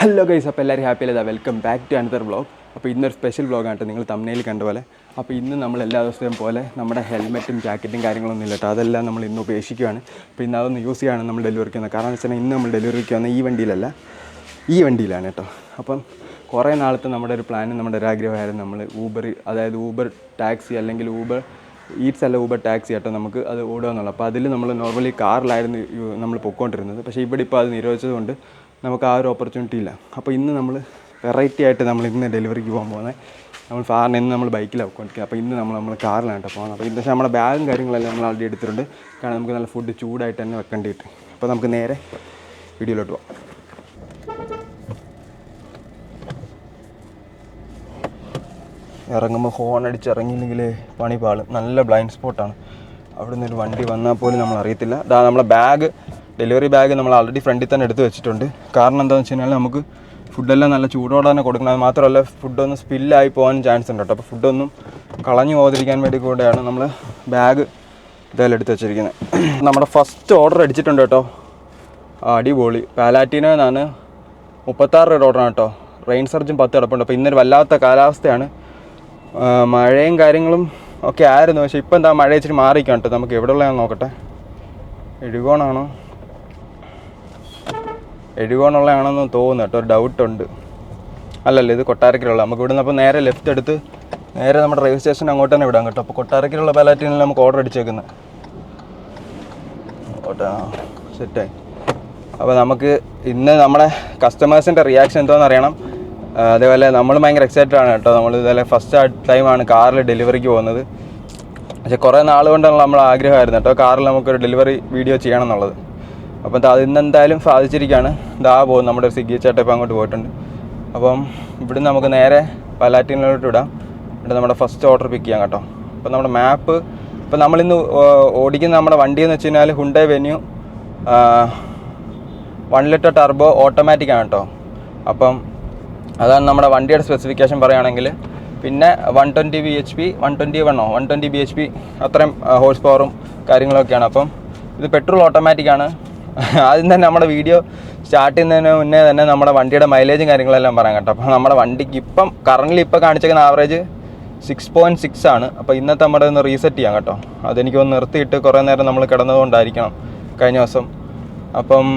Hello guys, അപ്പോൾ എല്ലാവരും happy അല്ലേ? Welcome back to another vlog. അപ്പോൾ ഇന്നൊരു സ്പെഷ്യൽ വ്ളോഗാണ്. നിങ്ങൾ തംബ്നെയിൽ കണ്ട പോലെ. അപ്പോൾ ഇന്ന് നമ്മൾ എല്ലാ ദിവസത്തെയും പോലെ നമ്മുടെ ഹെൽമെറ്റും ജാക്കറ്റും കാര്യങ്ങളൊന്നും ഇല്ല കേട്ടോ. അതെല്ലാം നമ്മൾ ഇന്ന് ഉപേക്ഷിക്കുകയാണ്. അപ്പോൾ ഇന്ന് അതൊന്ന് യൂസ് ചെയ്യുകയാണ് നമ്മൾ ഡെലിവറിക്ക് വന്നത്. കാരണം എന്ന് വെച്ചാൽ ഇന്ന് നമ്മൾ ഡെലിവറിക്ക് വന്നത് ഈ വണ്ടിയിലല്ല, ഈ വണ്ടിയിലാണ് കേട്ടോ. അപ്പം കുറേ നാളത്തെ നമ്മുടെ ഒരു പ്ലാനും നമ്മുടെ ഒരു ആഗ്രഹമായിരുന്നു നമ്മൾ ഊബർ, അതായത് ഊബർ ടാക്സി അല്ലെങ്കിൽ ഊബർ ഈറ്റ്സ് അല്ല ഊബർ ടാക്സി കേട്ടോ, നമുക്ക് അത് ഓടുകയെന്നുള്ളത്. അപ്പോൾ അതിൽ നമ്മൾ നോർമലി കാറിലായിരുന്നു നമ്മൾ പൊയ്ക്കൊണ്ടിരുന്നത്. പക്ഷേ ഇവിടെ ഇപ്പോൾ അത് നിരോധിച്ചതുകൊണ്ട് നമുക്ക് ആ ഒരു ഓപ്പർച്യൂണിറ്റി ഇല്ല. അപ്പോൾ ഇന്ന് നമ്മൾ വെറൈറ്റി ആയിട്ട് നമ്മൾ ഇന്ന് ഡെലിവറിക്ക് പോകാൻ പോകുന്നത്. നമ്മൾ സാറിന് ഇന്ന് നമ്മൾ ബൈക്കിലാണ് പോയിക്കൊണ്ടിരിക്കുക. അപ്പോൾ ഇന്ന് നമ്മൾ കാറിലാണ് കേട്ടോ പോകുന്നത്. അപ്പോൾ ഇന്ന് നമ്മുടെ ബാഗും കാര്യങ്ങളെല്ലാം നമ്മൾ ആൾറെഡി എടുത്തിട്ടുണ്ട്. കാരണം നമുക്ക് നല്ല ഫുഡ് ചൂടായിട്ട് തന്നെ വെക്കേണ്ടിയിട്ട്. അപ്പോൾ നമുക്ക് നേരെ വീഡിയോയിലോട്ട് പോകാം. ഇറങ്ങുമ്പോൾ ഹോൺ അടിച്ച് ഇറങ്ങിയില്ലെങ്കിൽ പണി പാളും. നല്ല ബ്ലൈൻഡ് സ്പോട്ടാണ്. അവിടെ നിന്നൊരു വണ്ടി വന്നാൽ പോലും നമ്മൾ അറിയത്തില്ല. നമ്മളെ ബാഗ്, ഡെലിവറി ബാഗ് നമ്മൾ ആൾറെഡി ഫ്രണ്ടിൽ തന്നെ എടുത്ത് വെച്ചിട്ടുണ്ട്. കാരണം എന്താണെന്ന് വെച്ച് കഴിഞ്ഞാൽ നമുക്ക് ഫുഡെല്ലാം നല്ല ചൂടോടെ തന്നെ കൊടുക്കണം. അത് മാത്രമല്ല ഫുഡൊന്നും സ്പില്ലായി പോകാൻ ചാൻസ് ഉണ്ട് കേട്ടോ. അപ്പോൾ ഫുഡൊന്നും കളഞ്ഞു പോകാതിരിക്കാൻ വേണ്ടി കൂടെയാണ് നമ്മൾ ബാഗ് ഇതെല്ലാം എടുത്ത് വെച്ചിരിക്കുന്നത്. നമ്മുടെ ഫസ്റ്റ് ഓർഡർ അടിച്ചിട്ടുണ്ട് കേട്ടോ. അടിപൊളി. പാലാറ്റീനോ എന്നാണ് 36 രൂപ ഓർഡറാണ് കേട്ടോ. റെയിൻ സർജും 10 കിടപ്പുണ്ട്. അപ്പോൾ ഇന്നൊരു വല്ലാത്ത കാലാവസ്ഥയാണ്. മഴയും കാര്യങ്ങളും ഒക്കെ ആയിരുന്നു. പക്ഷേ ഇപ്പം എന്താ മഴ ഇച്ചിരി മാറിക്കാം കേട്ടോ. നമുക്ക് എവിടെ ഉള്ളതാണെന്ന് നോക്കട്ടെ. എഴുകോണുള്ളതാണെന്ന് തോന്നുന്നു കേട്ടോ. ഒരു ഡൗട്ടുണ്ട്. അല്ലല്ല, ഇത് കൊട്ടാരക്കലുള്ള. നമുക്ക് ഇവിടുന്ന് അപ്പോൾ നേരെ ലെഫ്റ്റ് എടുത്ത് നേരെ നമ്മുടെ റെയിൽവേ സ്റ്റേഷൻ അങ്ങോട്ട് തന്നെ വിടാം കേട്ടോ. അപ്പോൾ കൊട്ടാരക്കലുള്ള പാലാറ്റീനിൽ നമുക്ക് ഓർഡർ അടിച്ചേക്കുന്നത് സെറ്റായി. അപ്പോൾ നമുക്ക് ഇന്ന് നമ്മുടെ കസ്റ്റമേഴ്സിൻ്റെ റിയാക്ഷൻ എന്തോന്ന് അറിയണം. അതേപോലെ നമ്മൾ ഭയങ്കര എക്സൈറ്റഡ് ആണ് കേട്ടോ. നമ്മൾ ഇതുപോലെ ഫസ്റ്റ് ടൈമാണ് കാറിൽ ഡെലിവറിക്ക് പോകുന്നത്. പക്ഷേ കുറേ നാൾ കൊണ്ടുള്ള നമ്മൾ ആഗ്രഹമായിരുന്നു കേട്ടോ കാറിൽ നമുക്കൊരു ഡെലിവറി വീഡിയോ ചെയ്യണം എന്നുള്ളത്. അപ്പം അത് ഇന്നെന്തായാലും സാധിച്ചിരിക്കുകയാണ്. പോകും നമ്മുടെ ഒരു സ്വിഗ്ഗി ചേട്ടൻ ഇപ്പോൾ അങ്ങോട്ട് പോയിട്ടുണ്ട്. അപ്പം ഇവിടുന്ന് നമുക്ക് നേരെ പാലാറ്റീനിലോട്ട് വിടാം. ഇവിടെ നമ്മുടെ ഫസ്റ്റ് ഓർഡർ പിക്ക് ചെയ്യാം കേട്ടോ. അപ്പം നമ്മുടെ മാപ്പ്, ഇപ്പം നമ്മളിന്ന് ഓടിക്കുന്ന നമ്മുടെ വണ്ടി എന്ന് വെച്ച് കഴിഞ്ഞാൽ ഹുണ്ടായ് വെന്യൂ 1 ലിറ്റർ ടർബോ ഓട്ടോമാറ്റിക്കാണ് കേട്ടോ. അപ്പം അതാണ് നമ്മുടെ വണ്ടിയുടെ സ്പെസിഫിക്കേഷൻ പറയുകയാണെങ്കിൽ. പിന്നെ 120 bhp 120 bhp അത്രയും ഹോഴ്സ് പവറും കാര്യങ്ങളൊക്കെയാണ്. അപ്പം ഇത് പെട്രോൾ ഓട്ടോമാറ്റിക്കാണ്. ആദ്യം തന്നെ നമ്മുടെ വീഡിയോ സ്റ്റാർട്ട് ചെയ്യുന്നതിന് മുന്നേ തന്നെ നമ്മുടെ വണ്ടിയുടെ മൈലേജും കാര്യങ്ങളെല്ലാം പറയാം കേട്ടോ. അപ്പോൾ നമ്മുടെ വണ്ടിക്ക് ഇപ്പം കറൻ്റ് ഇപ്പോൾ കാണിച്ചേക്കുന്ന ആവറേജ് 6.6 ആണ്. അപ്പോൾ ഇന്നത്തെ നമ്മുടെ ഒന്ന് റീസെറ്റ് ചെയ്യാം കേട്ടോ. അതെനിക്കൊന്ന് നിർത്തിയിട്ട് കുറേ നേരം നമ്മൾ കിടന്നതുകൊണ്ടായിരിക്കണം കഴിഞ്ഞ ദിവസം. അപ്പം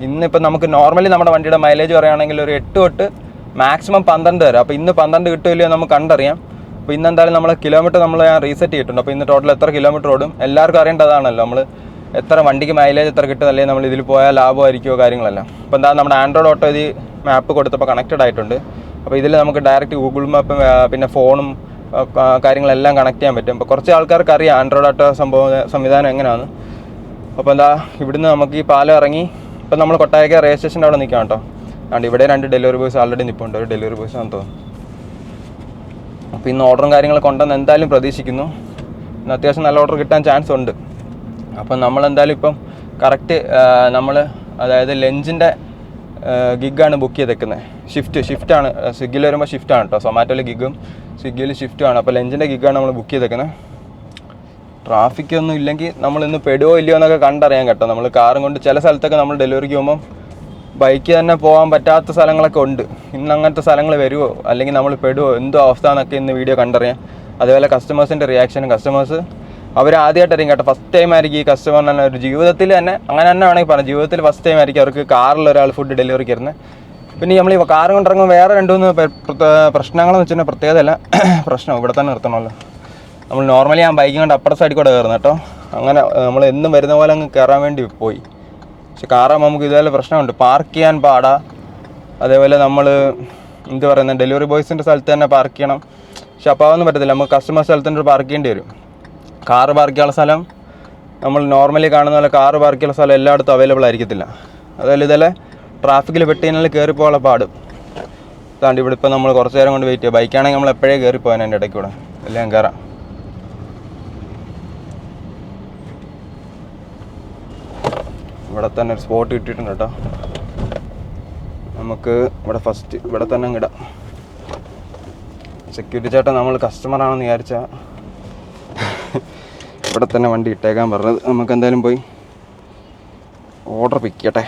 ഇന്നിപ്പം നമുക്ക് നോർമലി നമ്മുടെ വണ്ടിയുടെ മൈലേജ് പറയുകയാണെങ്കിൽ ഒരു 8 തൊട്ട് മാക്സിമം 12 വരെ. അപ്പോൾ ഇന്ന് 12 കിട്ടുമല്ലോ നമുക്ക് കണ്ടറിയാം. അപ്പോൾ ഇന്നെന്തായാലും നമ്മൾ കിലോമീറ്റർ ഞാൻ റീസെറ്റ് ചെയ്തിട്ടുണ്ട്. അപ്പോൾ ഇന്ന് ടോട്ടൽ എത്ര കിലോമീറ്റർ ഓടും എല്ലാവർക്കും അറിയേണ്ടതാണല്ലോ. നമ്മൾ എത്ര വണ്ടിക്ക് മൈലേജ് എത്ര കിട്ടും, അല്ലെങ്കിൽ നമ്മൾ ഇതിൽ പോയാൽ ലാഭമായിരിക്കുമോ കാര്യങ്ങളെല്ലാം. അപ്പോൾ എന്താ നമ്മുടെ ആൻഡ്രോയിഡ് ഓട്ടോ ഇത് മാപ്പ് കൊടുത്തപ്പോൾ കണക്റ്റഡ് ആയിട്ടുണ്ട്. അപ്പോൾ ഇതിൽ നമുക്ക് ഡയറക്റ്റ് ഗൂഗിൾ മാപ്പും പിന്നെ ഫോണും കാര്യങ്ങളെല്ലാം കണക്ട് ചെയ്യാൻ പറ്റും. അപ്പോൾ കുറച്ച് ആൾക്കാർക്ക് അറിയാം ആൻഡ്രോയിഡ് ഓട്ടോ സംവിധാനം എങ്ങനെയാണ്. അപ്പോൾ ഇവിടുന്ന് നമുക്ക് ഈ പാലം ഇറങ്ങി ഇപ്പം നമ്മൾ കൊട്ടാരക്കര റെയിൽവേ സ്റ്റേഷൻ്റെ അവിടെ നിൽക്കാം കേട്ടോ. അതുകൊണ്ട് ഇവിടെ 2 ഡെലിവറി ബോയ്സ് ആൾറെഡി നിൽപ്പുണ്ട്. ഒരു ഡെലിവറി ബോയ്സ് ആണെന്ന് തോന്നുന്നു. അപ്പോൾ ഇന്ന് ഓർഡറും കാര്യങ്ങളൊക്കെ ഉണ്ടെന്ന് എന്തായാലും പ്രതീക്ഷിക്കുന്നു. ഇന്ന് അത്യാവശ്യം നല്ല ഓർഡർ കിട്ടാൻ ചാൻസ് ഉണ്ട്. അപ്പം നമ്മളെന്തായാലും ഇപ്പം കറക്റ്റ് നമ്മൾ അതായത് ലഞ്ചിൻ്റെ ഗിഗാണ് ബുക്ക് ചെയ്തേക്കുന്നത്. ഷിഫ്റ്റാണ്. സ്വിഗ്ഗിയിൽ വരുമ്പോൾ ഷിഫ്റ്റാണ് കേട്ടോ. സൊമാറ്റോയിൽ ഗിഗും സ്വിഗ്ഗിയിൽ ഷിഫ്റ്റുമാണ്. അപ്പോൾ ലഞ്ചിൻ്റെ ഗിഗാണ് നമ്മൾ ബുക്ക് ചെയ്തേക്കുന്നത്. ട്രാഫിക്കൊന്നും ഇല്ലെങ്കിൽ നമ്മൾ ഇന്ന് പെടുവോ ഇല്ലയോ എന്നൊക്കെ കണ്ടറിയാം കേട്ടോ. നമ്മൾ കാറും കൊണ്ട് ചില സ്ഥലത്തൊക്കെ നമ്മൾ ഡെലിവറിക്ക് പോകുമ്പം ബൈക്ക് തന്നെ പോകാൻ പറ്റാത്ത സ്ഥലങ്ങളൊക്കെ ഉണ്ട്. ഇന്ന് അങ്ങനത്തെ സ്ഥലങ്ങൾ വരുമോ അല്ലെങ്കിൽ നമ്മൾ പെടുവോ എന്തോ അവസ്ഥ എന്നൊക്കെ ഇന്ന് വീഡിയോ കണ്ടറിയാം. അതേപോലെ കസ്റ്റമേഴ്സിൻ്റെ റിയാക്ഷനും. കസ്റ്റമേഴ്സ് അവർ ആദ്യമായിട്ടായിരിക്കും കേട്ടോ. ഫസ്റ്റ് ടൈം ആയിരിക്കും ഈ കസ്റ്റമറിന് തന്നെ ഒരു ജീവിതത്തിൽ തന്നെ അങ്ങനെ തന്നെ വേണമെങ്കിൽ പറയാം. ജീവിതത്തിൽ ഫസ്റ്റ് ടൈം ആയിരിക്കും അവർക്ക് കാറിൽ ഒരാൾ ഫുഡ് ഡെലിവറിക്ക് വരുന്നത്. പിന്നെ നമ്മൾ ഈ കാറ് കൊണ്ടിറങ്ങുമ്പോൾ വേറെ 2-3 പ്രശ്നങ്ങളെന്ന് വെച്ചാൽ പ്രത്യേകതയല്ല പ്രശ്നം ഇവിടെ തന്നെ നിർത്തണമല്ലോ. നമ്മൾ നോർമലി ആ ബൈക്കും കൊണ്ട് അപ്പുറത്തെ സൈഡിൽ കൂടെ കയറുന്നത് കേട്ടോ. അങ്ങനെ നമ്മൾ എന്നും വരുന്ന പോലെ അങ്ങ് കയറാൻ വേണ്ടി പോയി. പക്ഷെ കാറാകുമ്പോൾ നമുക്ക് ഇതുപോലെ പ്രശ്നമുണ്ട്. പാർക്ക് ചെയ്യാൻ പാടാ. അതേപോലെ നമ്മൾ എന്ത് പറയുന്നത് ഡെലിവറി ബോയ്സിൻ്റെ സ്ഥലത്ത് തന്നെ പാർക്ക് ചെയ്യണം. പക്ഷെ അപ്പോൾ അതൊന്നും പറ്റത്തില്ല. നമുക്ക് കസ്റ്റമർ സ്ഥലത്തിൻ്റെ പാർക്ക് ചെയ്യേണ്ടി വരും. കാറ് പാർക്ക് ചെയ്യാനുള്ള സ്ഥലം നമ്മൾ നോർമലി കാണുന്ന പോലെ കാറ് പാർക്ക് ചെയ്യാനുള്ള സ്ഥലം എല്ലായിടത്തും അവൈലബിൾ ആയിരിക്കത്തില്ല. അതുപോലെ ഇതെല്ലാം ട്രാഫിക്കിൽ പെട്ടിനാൽ കയറിപ്പോകാനുള്ള പാട്. അതാണ്ട് ഇവിടെ ഇപ്പോൾ നമ്മൾ കുറച്ച് നേരം കൊണ്ട് വെയിറ്റ് ചെയ്യുക. ബൈക്കാണെങ്കിൽ നമ്മൾ എപ്പോഴേ കയറിപ്പോകാൻ എൻ്റെ ഇടയ്ക്ക് കൂടെ എല്ലാം കയറാം. ഇവിടെ തന്നെ ഒരു സ്പോട്ട് കിട്ടിയിട്ടുണ്ട് കേട്ടോ. നമുക്ക് ഇവിടെ തന്നെ ഇടാം. സെക്യൂരിറ്റി ചേട്ടൻ നമ്മൾ കസ്റ്റമറാണെന്ന് വിചാരിച്ചാൽ ഇവിടെ തന്നെ വണ്ടി ഇട്ടേക്കാൻ പറഞ്ഞത്. നമുക്ക് എന്തായാലും പോയി ഓർഡർ പിക്ക് ചെയ്യട്ടെ.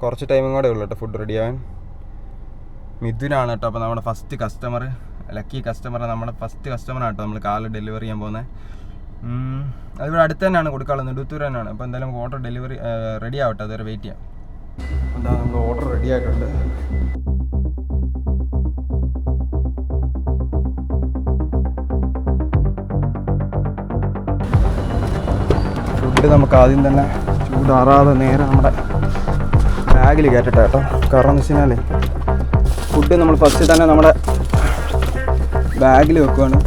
കുറച്ച് ടൈമും കൂടെ ഉള്ളൂ കേട്ടോ ഫുഡ് റെഡിയാവാൻ. മിഥുനാണ് കേട്ടോ അപ്പോൾ നമ്മുടെ ഫസ്റ്റ് കസ്റ്റമർ, ലക്കി കസ്റ്റമർ, നമ്മുടെ ഫസ്റ്റ് കസ്റ്റമറാണ് കേട്ടോ നമ്മൾ കാല് ഡെലിവറി ചെയ്യാൻ പോകുന്നത്. അതിവിടെ അടുത്ത് തന്നെയാണ് കൊടുക്കാനുള്ളത്, നെടുത്തൂർ തന്നെയാണ്. അപ്പോൾ എന്തായാലും നമുക്ക് ഓർഡർ ഡെലിവറി റെഡി ആവട്ടെ, അതുവരെ വെയിറ്റ് ചെയ്യാം. എന്താ നമ്മൾ ഓർഡർ റെഡി ആയിട്ടുണ്ട്. ഫുഡ് നമുക്ക് ആദ്യം തന്നെ ചൂടാറാതെ നേരെ നമ്മുടെ ബാഗിൽ കയറ്റട്ടെ കേട്ടോ. കാരണം എന്ന് വെച്ച് കഴിഞ്ഞാൽ ഫുഡ് നമ്മൾ ഫസ്റ്റ് തന്നെ നമ്മുടെ ബാഗിൽ വെക്കുകയാണ്,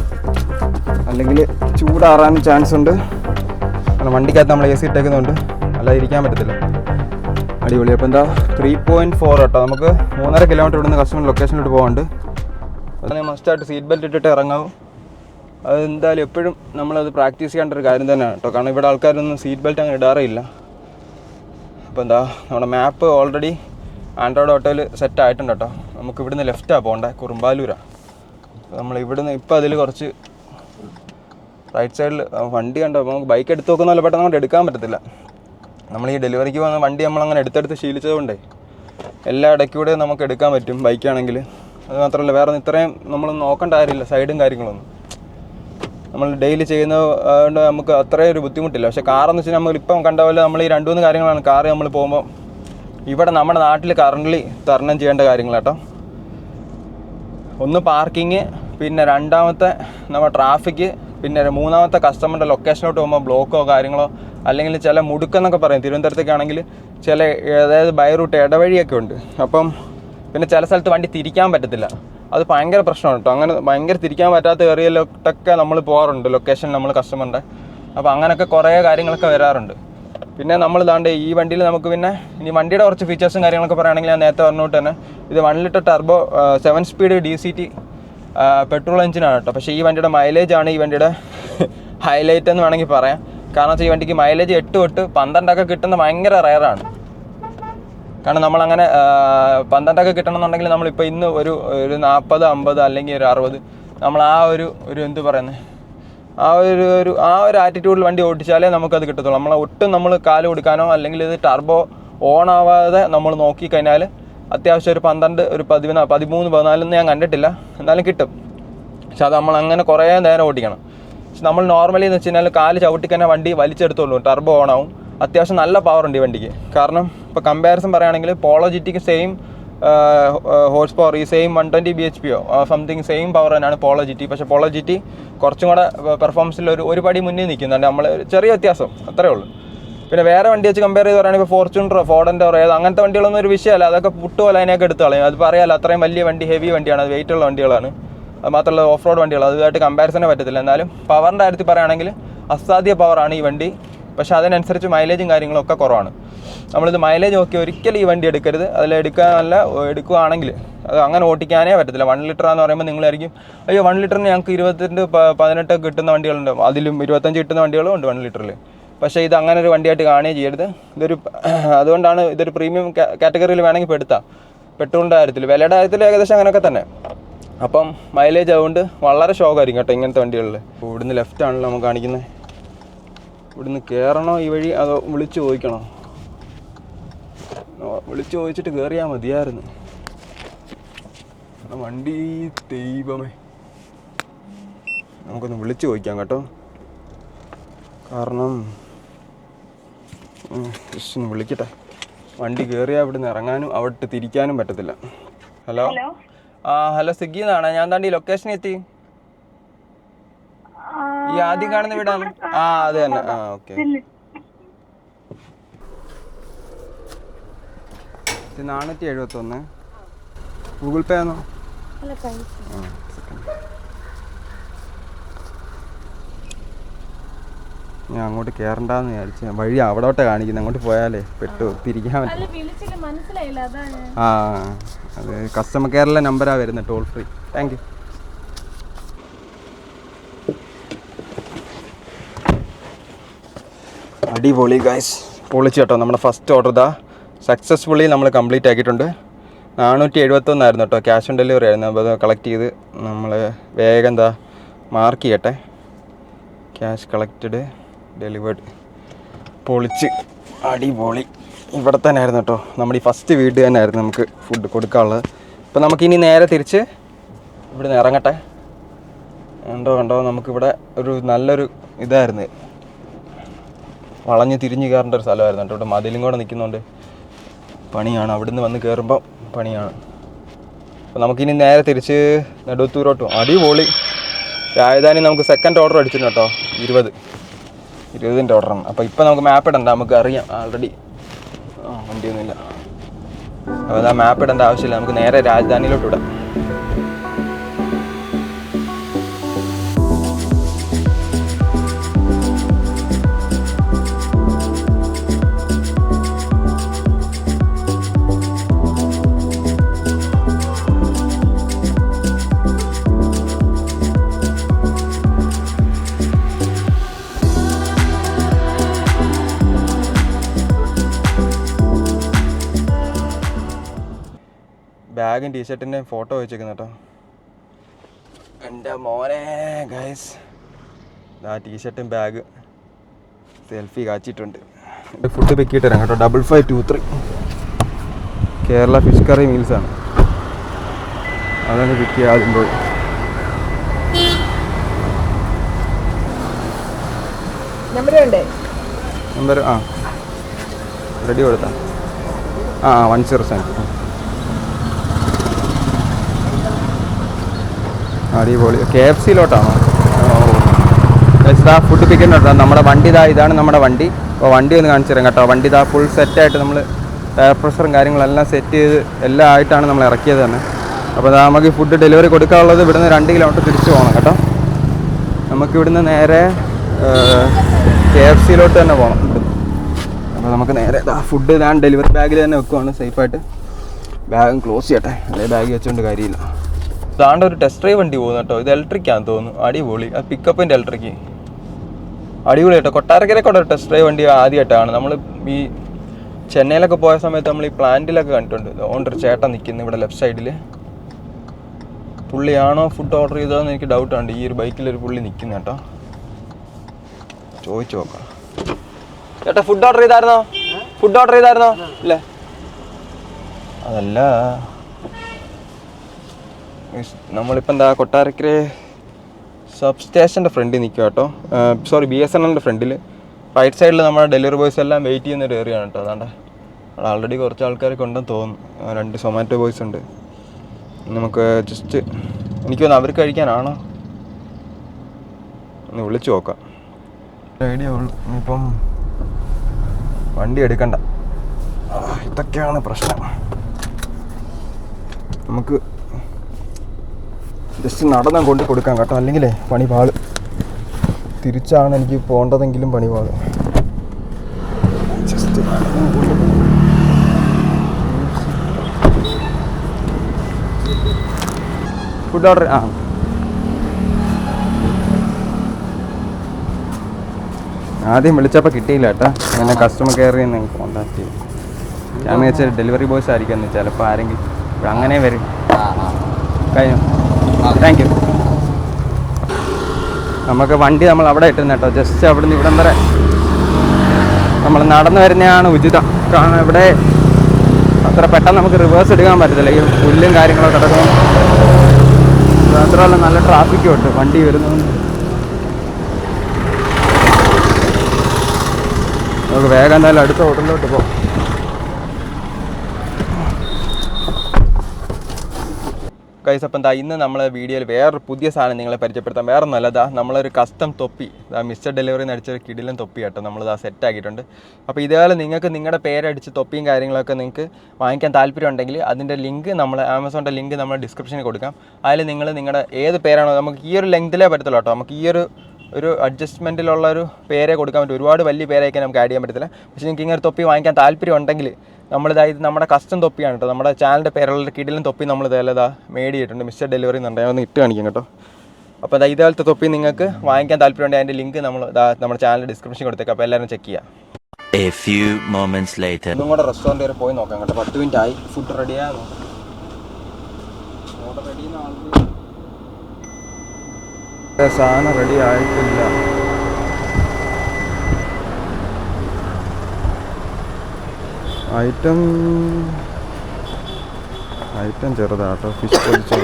അല്ലെങ്കിൽ ചൂടാറാനും ചാൻസ് ഉണ്ട്. കാരണം വണ്ടിക്കകത്ത് നമ്മൾ AC ഇട്ടേക്കുന്നുണ്ട്, അല്ലാതെ ഇരിക്കാൻ പറ്റത്തില്ല. അടിപൊളി. അപ്പോൾ എന്താ 3.4 കേട്ടോ. നമുക്ക് 3.5 കിലോമീറ്റർ ഇവിടുന്ന് കസ്റ്റമർ ലൊക്കേഷനിലോട്ട് പോകാനുണ്ട്. അതിന് മസ്റ്റായിട്ട് സീറ്റ് ബെൽറ്റ് ഇട്ടിട്ട് ഇറങ്ങാവും. അത് എന്തായാലും എപ്പോഴും നമ്മളത് പ്രാക്ടീസ് ചെയ്യേണ്ട ഒരു കാര്യം തന്നെയാണ് കേട്ടോ. കാരണം ഇവിടെ ആൾക്കാരൊന്നും സീറ്റ് ബെൽറ്റ് അങ്ങനെ ഇടാറില്ല. അപ്പോൾ എന്താ നമ്മുടെ മാപ്പ് ഓൾറെഡി ആൻഡ്രോയിഡ് ഓട്ടോയിൽ സെറ്റ് ആയിട്ടുണ്ട് കേട്ടോ. നമുക്ക് ഇവിടുന്ന് ലെഫ്റ്റാണ് പോകേണ്ടത്, കുറുമ്പാലൂരാണ്. നമ്മൾ ഇവിടുന്ന് ഇപ്പോൾ അതിൽ കുറച്ച് റൈറ്റ് സൈഡിൽ വണ്ടി കണ്ടോ. നമുക്ക് ബൈക്ക് എടുത്ത് നോക്കുന്നതല്ല, പെട്ടെന്ന് അങ്ങോട്ട് എടുക്കാൻ പറ്റത്തില്ല. നമ്മൾ ഈ ഡെലിവറിക്ക് പോകുന്ന വണ്ടി നമ്മളങ്ങനെ എടുത്തെടുത്ത് ശീലിച്ചതുകൊണ്ടേ എല്ലാ ഇടയ്ക്കൂടെ നമുക്ക് എടുക്കാൻ പറ്റും ബൈക്കാണെങ്കിൽ. അത് മാത്രമല്ല വേറെ ഇത്രയും നമ്മൾ നോക്കേണ്ട കാര്യമില്ല, സൈഡും കാര്യങ്ങളൊന്നും നമ്മൾ ഡെയിലി ചെയ്യുന്നതുകൊണ്ട് നമുക്ക് അത്രയും ഒരു ബുദ്ധിമുട്ടില്ല. പക്ഷേ കാറെന്ന് വെച്ചാൽ നമ്മളിപ്പം കണ്ട പോലെ നമ്മൾ ഈ 2-3 കാര്യങ്ങളാണ് കാറ് നമ്മൾ പോകുമ്പോൾ ഇവിടെ നമ്മുടെ നാട്ടിൽ കറൻ്റ് തരണം ചെയ്യേണ്ട കാര്യങ്ങൾ കേട്ടോ. ഒന്ന് പാർക്കിങ്, പിന്നെ രണ്ടാമത്തെ നമ്മുടെ ട്രാഫിക്ക്, പിന്നെ മൂന്നാമത്തെ കസ്റ്റമറിൻ്റെ ലൊക്കേഷനിലോട്ട് പോകുമ്പോൾ ബ്ലോക്കോ കാര്യങ്ങളോ അല്ലെങ്കിൽ ചില മുടുക്കെന്നൊക്കെ പറയും തിരുവനന്തപുരത്തേക്കാണെങ്കിൽ ചില അതായത് ബൈ റൂട്ട് ഇടവഴിയൊക്കെ ഉണ്ട്. അപ്പം പിന്നെ ചില സ്ഥലത്ത് വണ്ടി തിരിക്കാൻ പറ്റത്തില്ല, അത് ഭയങ്കര പ്രശ്നമാണ് കേട്ടോ. അങ്ങനെ ഭയങ്കര തിരിക്കാൻ പറ്റാത്ത ഏരിയയിലോട്ടൊക്കെ നമ്മൾ പോകാറുണ്ട് ലൊക്കേഷൻ നമ്മൾ കസ്റ്റമറിൻ്റെ. അപ്പോൾ അങ്ങനെയൊക്കെ കുറേ കാര്യങ്ങളൊക്കെ വരാറുണ്ട്. പിന്നെ നമ്മൾ ദാണ്ട് ഈ വണ്ടിയിൽ നമുക്ക് പിന്നെ ഇനി വണ്ടിയുടെ കുറച്ച് ഫീച്ചേഴ്സും കാര്യങ്ങളൊക്കെ പറയുകയാണെങ്കിൽ ഞാൻ നേരത്തെ പറഞ്ഞുകൊണ്ട് തന്നെ ഇത് 1 litre turbo 7 speed DCT petrol എഞ്ചിനാണ് കേട്ടോ. പക്ഷേ ഈ വണ്ടിയുടെ മൈലേജാണ് ഈ വണ്ടിയുടെ ഹൈലൈറ്റ് എന്ന് വേണമെങ്കിൽ പറയാം. കാരണം വെച്ചാൽ ഈ വണ്ടിക്ക് മൈലേജ് 8 തൊട്ട് 12 കിട്ടുന്ന ഭയങ്കര റയറാണ്. കാരണം നമ്മളങ്ങനെ 12 കിട്ടണമെന്നുണ്ടെങ്കിൽ നമ്മളിപ്പോൾ ഇന്ന് ഒരു 40, 50 അല്ലെങ്കിൽ ഒരു 60 നമ്മൾ ആ ഒരു എന്ത് പറയുന്നത് ആ ഒരു ആറ്റിറ്റ്യൂഡിൽ വണ്ടി ഓടിച്ചാലേ നമുക്കത് കിട്ടത്തുള്ളൂ. നമ്മൾ കാല് കൊടുക്കാനോ അല്ലെങ്കിൽ ഇത് ടർബോ ഓൺ ആവാതെ നമ്മൾ നോക്കിക്കഴിഞ്ഞാൽ അത്യാവശ്യം ഒരു 12, ഒരു 13, 14 ഞാൻ കണ്ടിട്ടില്ല, എന്നാലും കിട്ടും. പക്ഷെ അത് നമ്മളങ്ങനെ കുറേ നേരം ഓടിക്കണം. പക്ഷെ നമ്മൾ നോർമലി എന്ന് വെച്ച് കഴിഞ്ഞാൽ കാല് ചവിട്ടിക്കന്നെ വണ്ടി വലിച്ചെടുത്തോളൂ, ടർബോ ഓണാവും. അത്യാവശ്യം നല്ല പവറുണ്ട് ഈ വണ്ടിക്ക്. കാരണം ഇപ്പോൾ കമ്പാരിസൺ പറയുകയാണെങ്കിൽ പോളോ GTക്ക് സെയിം ഹോഴ്സ് പവർ, ഈ same 120 bhp something same power തന്നെയാണ് പോളോ GT. പക്ഷേ പോളോ GT കുറച്ചും കൂടെ പെർഫോമൻസിൽ ഒരു പടി മുന്നേ നിൽക്കുന്നുണ്ട്. നമ്മൾ ചെറിയ വ്യത്യാസം അത്രേ ഉള്ളൂ. പിന്നെ വേറെ വണ്ടി വെച്ച് കമ്പയർ ചെയ്ത് പറയുകയാണെങ്കിൽ ഇപ്പോൾ ഫോർച്യൂണറോ ഫോർഡൻ്റെയോ ഏതോ അങ്ങനത്തെ വണ്ടികളൊന്നും ഒരു വിഷയമല്ല, അതൊക്കെ പുട്ടുപോലെ അതിനൊക്കെ എടുത്ത് കളയും. അത് പറയാമല്ലോ, അത്രയും വലിയ വണ്ടി, ഹെവി വണ്ടിയാണ്, അത് വെയിറ്റുള്ള വണ്ടികളാണ്. അത് മാത്രമല്ല ഓഫ് റോഡ് വണ്ടികൾ, അതുമായിട്ട് കമ്പാരിസണേ പറ്റത്തില്ല. എന്നാലും പവറിൻ്റെ കാര്യത്തിൽ പറയുകയാണെങ്കിൽ അസാധ്യ പവറാണ് ഈ വണ്ടി. പക്ഷേ അതിനനുസരിച്ച് മൈലേജും കാര്യങ്ങളൊക്കെ കുറവാണ്. നമ്മളിത് മൈലേജ് നോക്കി ഒരിക്കലും ഈ വണ്ടി എടുക്കരുത്. എടുക്കുകയാണെങ്കിൽ അത് അങ്ങനെ ഓടിക്കാനേ പറ്റത്തില്ല. 1 ലിറ്റർ എന്ന് പറയുമ്പോൾ നിങ്ങളായിരിക്കും അയ്യോ 1 ലിറ്ററിന് ഞങ്ങൾക്ക് 22, 18 കിട്ടുന്ന വണ്ടികളുണ്ട്, അതിലും 25 കിട്ടുന്ന വണ്ടികളും ഉണ്ട് 1 ലിറ്ററിൽ. പക്ഷേ ഇത് അങ്ങനെ ഒരു വണ്ടിയായിട്ട് കാണുകയും ചെയ്യരുത്. അതുകൊണ്ടാണ് ഇതൊരു പ്രീമിയം കാറ്റഗറിയിൽ വേണമെങ്കിൽ പെടുത്താം. പെട്രോളിൻ്റെ കാര്യത്തിൽ, വിലയുടെ കാര്യത്തിൽ ഏകദേശം അങ്ങനെയൊക്കെ തന്നെ. അപ്പം മൈലേജ് അതുകൊണ്ട് വളരെ ഷോക്കായിരിക്കും കേട്ടോ ഇങ്ങനത്തെ വണ്ടികളിൽ. ഇവിടുന്ന് ലെഫ്റ്റ് ആണല്ലോ നമുക്ക് കാണിക്കുന്നത്. ഇവിടുന്ന് കയറണോ ഈ വഴി, അതോ വിളിച്ച് ചോദിക്കണോ? വിളിച്ച് ചോദിച്ചിട്ട് കയറിയാൽ മതിയായിരുന്നു. വണ്ടി ദൈവമേ, നമുക്കൊന്ന് വിളിച്ച് ചോദിക്കാം കേട്ടോ. കാരണം ജസ്റ്റ് ഒന്ന് വിളിക്കട്ടെ. വണ്ടി കയറിയാൽ ഇവിടുന്ന് ഇറങ്ങാനും അവിടെ തിരിക്കാനും പറ്റത്തില്ല. ഹലോ, ഹലോ സ്വിഗ്ഗി എന്നാണ്. ഞാൻ താണ്ടി ലൊക്കേഷൻ എത്തി. ഈ ആദ്യം കാണുന്ന വീടാണ്. അത് തന്നെ. ഓക്കെ. 471 ഗൂഗിൾ പേ ആണോ? ഞാൻ അങ്ങോട്ട് കയറണ്ടെന്ന് വിചാരിച്ചു. വഴി അവിടോട്ടെ കാണിക്കുന്നത്, അങ്ങോട്ട് പോയാലേ തിരിക്കാൻ പറ്റില്ല. അത് കസ്റ്റമർ കെയറിലെ നമ്പറാണ് വരുന്നത്, ടോൾ ഫ്രീ. Thank you. അടിപൊളി ഗൈസ്, പൊളിച്ച് കേട്ടോ. നമ്മുടെ ഫസ്റ്റ് ഓർഡർ സക്സസ്ഫുള്ളി നമ്മൾ കംപ്ലീറ്റ് ആക്കിയിട്ടുണ്ട്. 471 ആയിരുന്നു കേട്ടോ, ക്യാഷ് ഓൺ ഡെലിവറി ആയിരുന്നു. അപ്പോൾ അത് കളക്ട് ചെയ്ത് നമ്മൾ വേഗം മാർക്ക് ചെയ്യട്ടെ. Cash collected, delivered. പൊളിച്ച് അടിപൊളി. ഇവിടെ തന്നെ ആയിരുന്നു കേട്ടോ, നമ്മുടെ ഈ ഫസ്റ്റ് വീട്ടിൽ തന്നെ ആയിരുന്നു നമുക്ക് ഫുഡ് കൊടുക്കാനുള്ളത്. അപ്പോൾ നമുക്കിനി നേരെ തിരിച്ച് ഇവിടുന്ന് ഇറങ്ങട്ടെ. കണ്ടോ നമുക്കിവിടെ ഒരു നല്ലൊരു ഇതായിരുന്നു, വളഞ്ഞ് തിരിഞ്ഞ് കയറേണ്ട ഒരു സ്ഥലമായിരുന്നു കേട്ടോ. ഇവിടെ മതിലും കൂടെ നിൽക്കുന്നുണ്ട്, പണിയാണ്. അവിടുന്ന് വന്ന് കയറുമ്പോൾ പണിയാണ്. അപ്പോൾ നമുക്കിനി നേരെ തിരിച്ച് നെടുവത്തൂരോട്ടും. അടിപൊളി രാജധാനി നമുക്ക് സെക്കൻഡ് ഓർഡർ അടിച്ചിട്ടുണ്ട് കേട്ടോ, 20ൻ്റെ ഓർഡറാണ്. അപ്പോൾ ഇപ്പോൾ നമുക്ക് മാപ്പ് ഇടണ്ട, നമുക്ക് അറിയാം ആൾറെഡി വണ്ടിയൊന്നുമില്ല. അപ്പോൾ അതാ മാപ്പ് ഇടേണ്ട ആവശ്യമില്ല, നമുക്ക് നേരെ രാജധാനിയിലോട്ട് വിടാം. ബാഗും ടീഷർട്ടിൻ്റെയും ഫോട്ടോ വെച്ചേക്കുന്നു കേട്ടോ. എൻ്റെ മോനെ ഗൈസ്, ആ ടീഷർട്ടും ബാഗ് സെൽഫി കാച്ചിട്ടുണ്ട്. ഫുഡ് പിക്കിയിട്ട് തരാം കേട്ടോ. 5523 കേരള ഫിഷ് കറി മീൽസാണ്. അതാണ് പിക്ക് ചെയ്യുക ആദ്യം പോയി. നമ്പർ റെഡി കൊടുത്താ 107. അടിപൊളി. KFCയിലോട്ടാണോ? ഫുഡ് പിക്കറ്റ് കേട്ടോ. നമ്മുടെ വണ്ടി ഇതാണ് നമ്മുടെ വണ്ടി. അപ്പോൾ വണ്ടി ഒന്ന് കാണിച്ചു തരാം കേട്ടോ. വണ്ടി ഫുൾ സെറ്റായിട്ട് നമ്മൾ ടയർ പ്രഷറും കാര്യങ്ങളെല്ലാം സെറ്റ് ചെയ്ത് എല്ലാം ആയിട്ടാണ് നമ്മൾ ഇറക്കിയത് തന്നെ. അപ്പോൾ നമുക്ക് ഫുഡ് ഡെലിവറി കൊടുക്കാനുള്ളത് ഇവിടുന്ന് 2 കിലോമീറ്റർ തിരിച്ചു പോകണം കേട്ടോ. നമുക്ക് ഇവിടുന്ന് നേരെ KFCയിലോട്ട് തന്നെ പോകണം. അപ്പോൾ നമുക്ക് നേരെ ഫുഡ് ഞാൻ ഡെലിവറി ബാഗിൽ തന്നെ വെക്കുവാണ് സേഫായിട്ട്. ബാഗും ക്ലോസ് ചെയ്യട്ടെ, അല്ലെങ്കിൽ ബാഗ് വെച്ചുകൊണ്ട് കാര്യമില്ല. ഇതാണ്ട് ഒരു ടെസ്റ്റ് ഡ്രൈവ് വണ്ടി പോകുന്നു കേട്ടോ. ഇത് ഇലക്ട്രിക്കാന്ന് തോന്നുന്നു. അടിപൊളി. ആ പിക്കപ്പിൻ്റെ ഇലക്ട്രിക്ക് അടിപൊളി കേട്ടോ. കൊട്ടാരക്കരയ്ക്ക് ഒരു ടെസ്റ്റ് ഡ്രൈവ് വണ്ടി ആദ്യമായിട്ടാണ്. നമ്മൾ ഈ ചെന്നൈയിലൊക്കെ പോയ സമയത്ത് നമ്മൾ ഈ പ്ലാന്റിലൊക്കെ കണ്ടിട്ടുണ്ട്. അതുകൊണ്ടൊരു ചേട്ടൻ നിൽക്കുന്നു ഇവിടെ ലെഫ്റ്റ് സൈഡിൽ. പുള്ളിയാണോ ഫുഡ് ഓർഡർ ചെയ്തതെന്ന് എനിക്ക് ഡൗട്ടുണ്ട്. ഈ ഒരു ബൈക്കിലൊരു പുള്ളി നിൽക്കുന്നു കേട്ടോ. ചോദിച്ചു നോക്കാം. ചേട്ടാ ഫുഡ് ഓർഡർ ചെയ്തായിരുന്നോ? ഇല്ലേ, അതല്ല. നമ്മളിപ്പോൾ എന്താ കൊട്ടാരക്കര സബ് സ്റ്റേഷൻ്റെ ഫ്രണ്ടിൽ നിൽക്കുക കേട്ടോ. സോറി, BSNLൻ്റെ ഫ്രണ്ടിൽ റൈറ്റ് സൈഡിൽ നമ്മുടെ ഡെലിവറി ബോയ്സ് എല്ലാം വെയിറ്റ് ചെയ്യുന്നൊരു ഏരിയയാണ് കേട്ടോ. അതാണ്ട് അവിടെ ആൾറെഡി കുറച്ച് ആൾക്കാരൊക്കെ ഉണ്ടെന്ന് തോന്നുന്നു. 2 സൊമാറ്റോ ബോയ്സ് ഉണ്ട്. നമുക്ക് ജസ്റ്റ് എനിക്ക് തോന്നുന്നു അവർക്ക് കഴിക്കാനാണോ ഒന്ന് വിളിച്ചു നോക്കാം. ഐഡിയ ഉള്ളു. ഇനിയിപ്പം വണ്ടി എടുക്കണ്ട, ഇതൊക്കെയാണ് പ്രശ്നം. നമുക്ക് ജസ്റ്റ് നടന്ന് കൊണ്ട് കൊടുക്കാം കേട്ടോ, അല്ലെങ്കിലേ പണി പാള്. തിരിച്ചാണ് എനിക്ക് പോകേണ്ടതെങ്കിലും പണി പാള്. ജസ്റ്റ് ഫുഡ് ഓർഡർ ആദ്യം വിളിച്ചപ്പോൾ കിട്ടിയില്ല കേട്ടോ. അങ്ങനെ കസ്റ്റമർ കെയറിൽ നിന്ന് കോൺടാക്ട് ചെയ്യും. ഞാൻ വെച്ചാൽ ഡെലിവറി ബോയ്സ് ആയിരിക്കും ചിലപ്പോൾ ആരെങ്കിലും അങ്ങനെ വരും. കഴിഞ്ഞു, താങ്ക് യു. നമുക്ക് വണ്ടി നമ്മൾ അവിടെ ഇട്ടിരുന്ന കേട്ടോ. ജസ്റ്റ് അവിടുന്ന് ഇവിടം വരെ നമ്മൾ നടന്നു വരുന്നതാണ് ഉചിതം. കാരണം ഇവിടെ അത്ര പെട്ടെന്ന് നമുക്ക് റിവേഴ്സ് എടുക്കാൻ പറ്റത്തില്ല, ഈ പുല്ലും കാര്യങ്ങളൊക്കെ കിടക്കണം. മാത്രമല്ല നല്ല ട്രാഫിക്കും ഉണ്ട് വണ്ടി വരുന്നതുകൊണ്ട്. നമുക്ക് വേഗം എന്തായാലും അടുത്ത ഹോട്ടലിലോട്ട് പോകാം. ഗൈസ്, അപ്പം ഇന്ന് നമ്മളെ വീഡിയോയിൽ വേറൊരു പുതിയ സാധനം നിങ്ങളെ പരിചയപ്പെടുത്താം. വേറെ ഒന്നുമല്ല, നമ്മളൊരു കസ്റ്റം തൊപ്പി, മിസ്റ്റർ ഡെലിവറി നടിച്ചൊരു കിടിലൻ തൊപ്പി കേട്ടോ നമ്മളിതാ സെറ്റാക്കിയിട്ടുണ്ട്. അപ്പോൾ ഇതേപോലെ നിങ്ങൾക്ക് നിങ്ങളുടെ പേരടിച്ച് തൊപ്പിയും കാര്യങ്ങളൊക്കെ നിങ്ങൾക്ക് വാങ്ങിക്കാൻ താല്പര്യം ഉണ്ടെങ്കിൽ അതിൻ്റെ ലിങ്ക് നമ്മൾ ആമസോണിൻ്റെ ലിങ്ക് നമ്മൾ ഡിസ്ക്രിപ്ഷനിൽ കൊടുക്കാം. അതിൽ നിങ്ങൾ നിങ്ങളുടെ ഏത് പേരാണോ, നമുക്ക് ഈ ഒരു ലെങ്തിലേ പറ്റത്തുള്ളൂ കേട്ടോ. നമുക്ക് ഈ ഒരു അഡ്ജസ്റ്റ്മെൻറ്റിലുള്ളൊരു പേരേ കൊടുക്കാൻ പറ്റും. ഒരുപാട് വലിയ പേരൊക്കെ നമുക്ക് ആഡ് ചെയ്യാൻ പറ്റത്തില്ല. പക്ഷേ നിങ്ങൾക്ക് ഇങ്ങനെ തൊപ്പി വാങ്ങിക്കാൻ താല്പര്യം ഉണ്ടെങ്കിൽ നമ്മളിതായത് നമ്മുടെ കസ്റ്റം തൊപ്പിയാണ് കേട്ടോ. നമ്മുടെ ചാനലിൻ്റെ പേരുള്ള കിടിലും തൊപ്പി നമ്മൾ ഇതേലതാ മേടിയിട്ടുണ്ട്. മിസ്റ്റർ ഡെലിവറി എന്നുണ്ടെങ്കിൽ ഒന്ന് ഇട്ട് കാണിക്കും കേട്ടോ. അപ്പോൾ ഇതേപോലത്തെ തൊപ്പി നിങ്ങൾക്ക് വാങ്ങിക്കാൻ താല്പര്യം ഉണ്ടെങ്കിൽ അതിൻ്റെ ലിങ്ക് നമ്മൾ നമ്മുടെ ചാനലിൽ ഡിസ്ക്രിപ്ഷൻ കൊടുത്തേക്കാം. അപ്പോൾ എല്ലാവരും ചെക്ക് ചെയ്യാം. ഇതും കൂടെ റെസ്റ്റോറൻറ്റ് വരെ പോയി നോക്കാം കേട്ടോ. 10 മിനിറ്റ് ആയി. ഫുഡ് റെഡിയാണോ? ഓർഡർ റെഡിയെന്നാണ്. സാധനം റെഡി ആയിട്ടില്ല. ഐറ്റം ചെറുതാട്ടോ. ഫിഷ് പൊരിച്ചോ.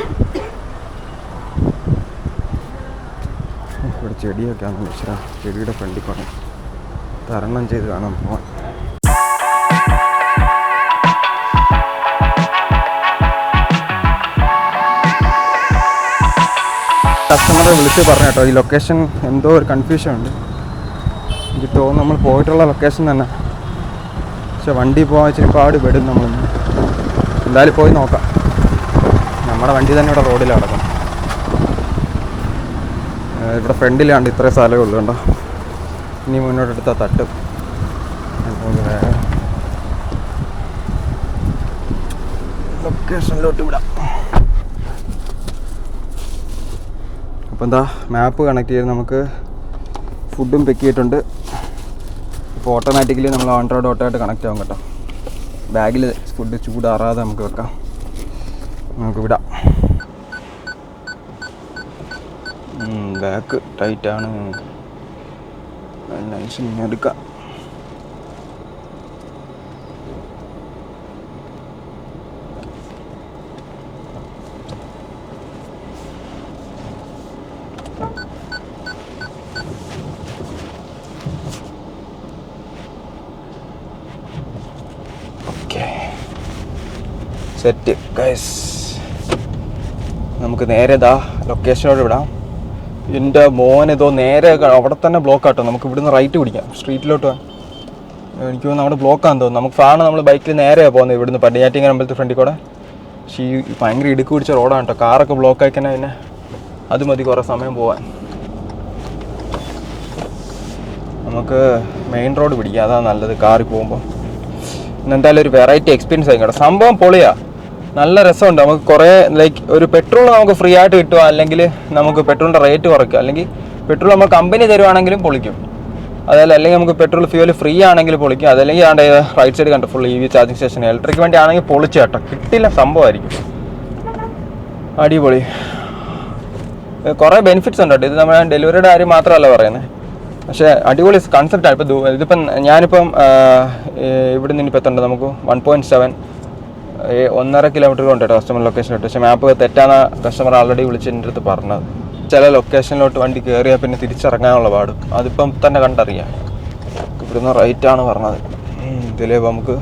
ഇവിടെ ചെടിയൊക്കെ ആണ് മിശ്ര. ചെടിയുടെ ഫ്രണ്ടിൽ കൊണ്ട് തരണം ചെയ്ത് കാണാൻ പോവാൻ. കസ്റ്റമറെ വിളിച്ച് പറഞ്ഞു കേട്ടോ, ഈ ലൊക്കേഷൻ എന്തോ ഒരു കൺഫ്യൂഷൻ ഉണ്ട്. എനിക്ക് തോന്നുന്നു നമ്മൾ പോയിട്ടുള്ള ലൊക്കേഷൻ തന്നെ, പക്ഷെ വണ്ടി പോകാൻ ഇച്ചിരി പാട് പെടും. നമ്മളൊന്ന് എന്തായാലും പോയി നോക്കാം. നമ്മുടെ വണ്ടി തന്നെ ഇവിടെ റോഡിൽ കിടക്കണം. ഇവിടെ ഫ്രണ്ടിലാണ്ട് ഇത്രയും സ്ഥലമേ ഉള്ളൂ കണ്ടോ. ഇനി മുന്നോട്ടെടുത്താൽ തട്ടും. ലൊക്കേഷനിലോട്ട് വിടാം. അപ്പോൾ എന്താ മാപ്പ് കണക്ട് ചെയ്ത് നമുക്ക് ഫുഡും പിക്ക് ചെയ്തിട്ടുണ്ട്. ഇപ്പോൾ ഓട്ടോമാറ്റിക്കലി നമ്മൾ ആൻഡ്രോയിഡ് ഓട്ടോയായിട്ട് കണക്റ്റ് ആവും കേട്ടോ. ബാഗിൽ ഫുഡ് ചൂടാറാതെ നമുക്ക് വെക്കാം. നമുക്ക് വിടാം. ബാക്ക് ടൈറ്റാണ്, അതിനനുസരിച്ച് എടുക്കാം. സെറ്റ് ഗൈസ്, നമുക്ക് നേരെ ലൊക്കേഷനോട് വിടാം. എൻ്റെ മോനെതോ നേരെ അവിടെ തന്നെ ബ്ലോക്ക് ആട്ടോ. നമുക്ക് ഇവിടുന്ന് റൈറ്റ് പിടിക്കാം, സ്ട്രീറ്റിലോട്ട് പോകാൻ. എനിക്ക് തോന്നുന്നു നമ്മുടെ ബ്ലോക്കാന്ന് തോന്നുന്നു. നമുക്ക് സാധാരണ നമ്മൾ ബൈക്കിൽ നേരെയാണ് പോകുന്നത് ഇവിടുന്ന് പടിഞ്ഞാറ്റിങ്ങൽ അമ്പലത്തിൽ ഫ്രണ്ടിൽ കൂടെ. പക്ഷേ ഈ ഭയങ്കര ഇടുക്ക് പിടിച്ച റോഡാണ് കേട്ടോ. കാറൊക്കെ ബ്ലോക്ക് ആയിക്കന്നെ പിന്നെ അത് മതി കുറേ സമയം പോകാൻ. നമുക്ക് മെയിൻ റോഡ് പിടിക്കാം, അതാണ് നല്ലത് കാറിൽ പോകുമ്പോൾ. എന്തായാലും ഒരു വെറൈറ്റി എക്സ്പീരിയൻസ് ആയി കേട്ടോ. സംഭവം പൊളിയാണ്, നല്ല രസമുണ്ട്. നമുക്ക് കുറേ ലൈക്ക് ഒരു പെട്രോൾ നമുക്ക് ഫ്രീ ആയിട്ട് കിട്ടുക, അല്ലെങ്കിൽ നമുക്ക് പെട്രോളിൻ്റെ റേറ്റ് കുറയ്ക്കുക, അല്ലെങ്കിൽ പെട്രോൾ നമ്മൾ കമ്പനി തരുവാണെങ്കിലും പൊളിക്കും. അതല്ല അല്ലെങ്കിൽ നമുക്ക് പെട്രോൾ ഫ്യൂവൽ ഫ്രീ ആണെങ്കിൽ പൊളിക്കും. അതല്ലെങ്കിൽ ആണ്ട് റൈറ്റ് സൈഡ് കണ്ടു full EV charging station. Electric വണ്ടി ആണെങ്കിൽ പൊളിച്ച് കേട്ടോ, കിട്ടില്ല സംഭവമായിരിക്കും. അടിപൊളി, കുറേ ബെനിഫിറ്റ്സ് ഉണ്ട് കേട്ടോ. ഇത് നമ്മുടെ ഡെലിവറിയുടെ കാര്യം മാത്രമല്ല പറയുന്നത്, പക്ഷേ അടിപൊളി കൺസെപ്റ്റാണ്. ഇപ്പോൾ ഇതിപ്പം ഞാനിപ്പം ഇവിടെ നിന്ന് ഇപ്പം എത്തണ്ട നമുക്ക് 1.7 1.5 കിലോമീറ്റർ കൊണ്ട് കേട്ടോ കസ്റ്റമർ ലൊക്കേഷനിലോട്ട്. പക്ഷേ മാപ്പ് തെറ്റാന്ന് കസ്റ്റമർ ആൾറെഡി വിളിച്ച് എൻ്റെ അടുത്ത് പറഞ്ഞത്. ചില ലൊക്കേഷനിലോട്ട് വണ്ടി കയറിയാൽ പിന്നെ തിരിച്ചിറങ്ങാനുള്ള പാട് അതിപ്പം തന്നെ കണ്ടറിയാം. ഇവിടുന്ന് റൈറ്റാണ് പറഞ്ഞത്. ഇതിലേ നമുക്ക്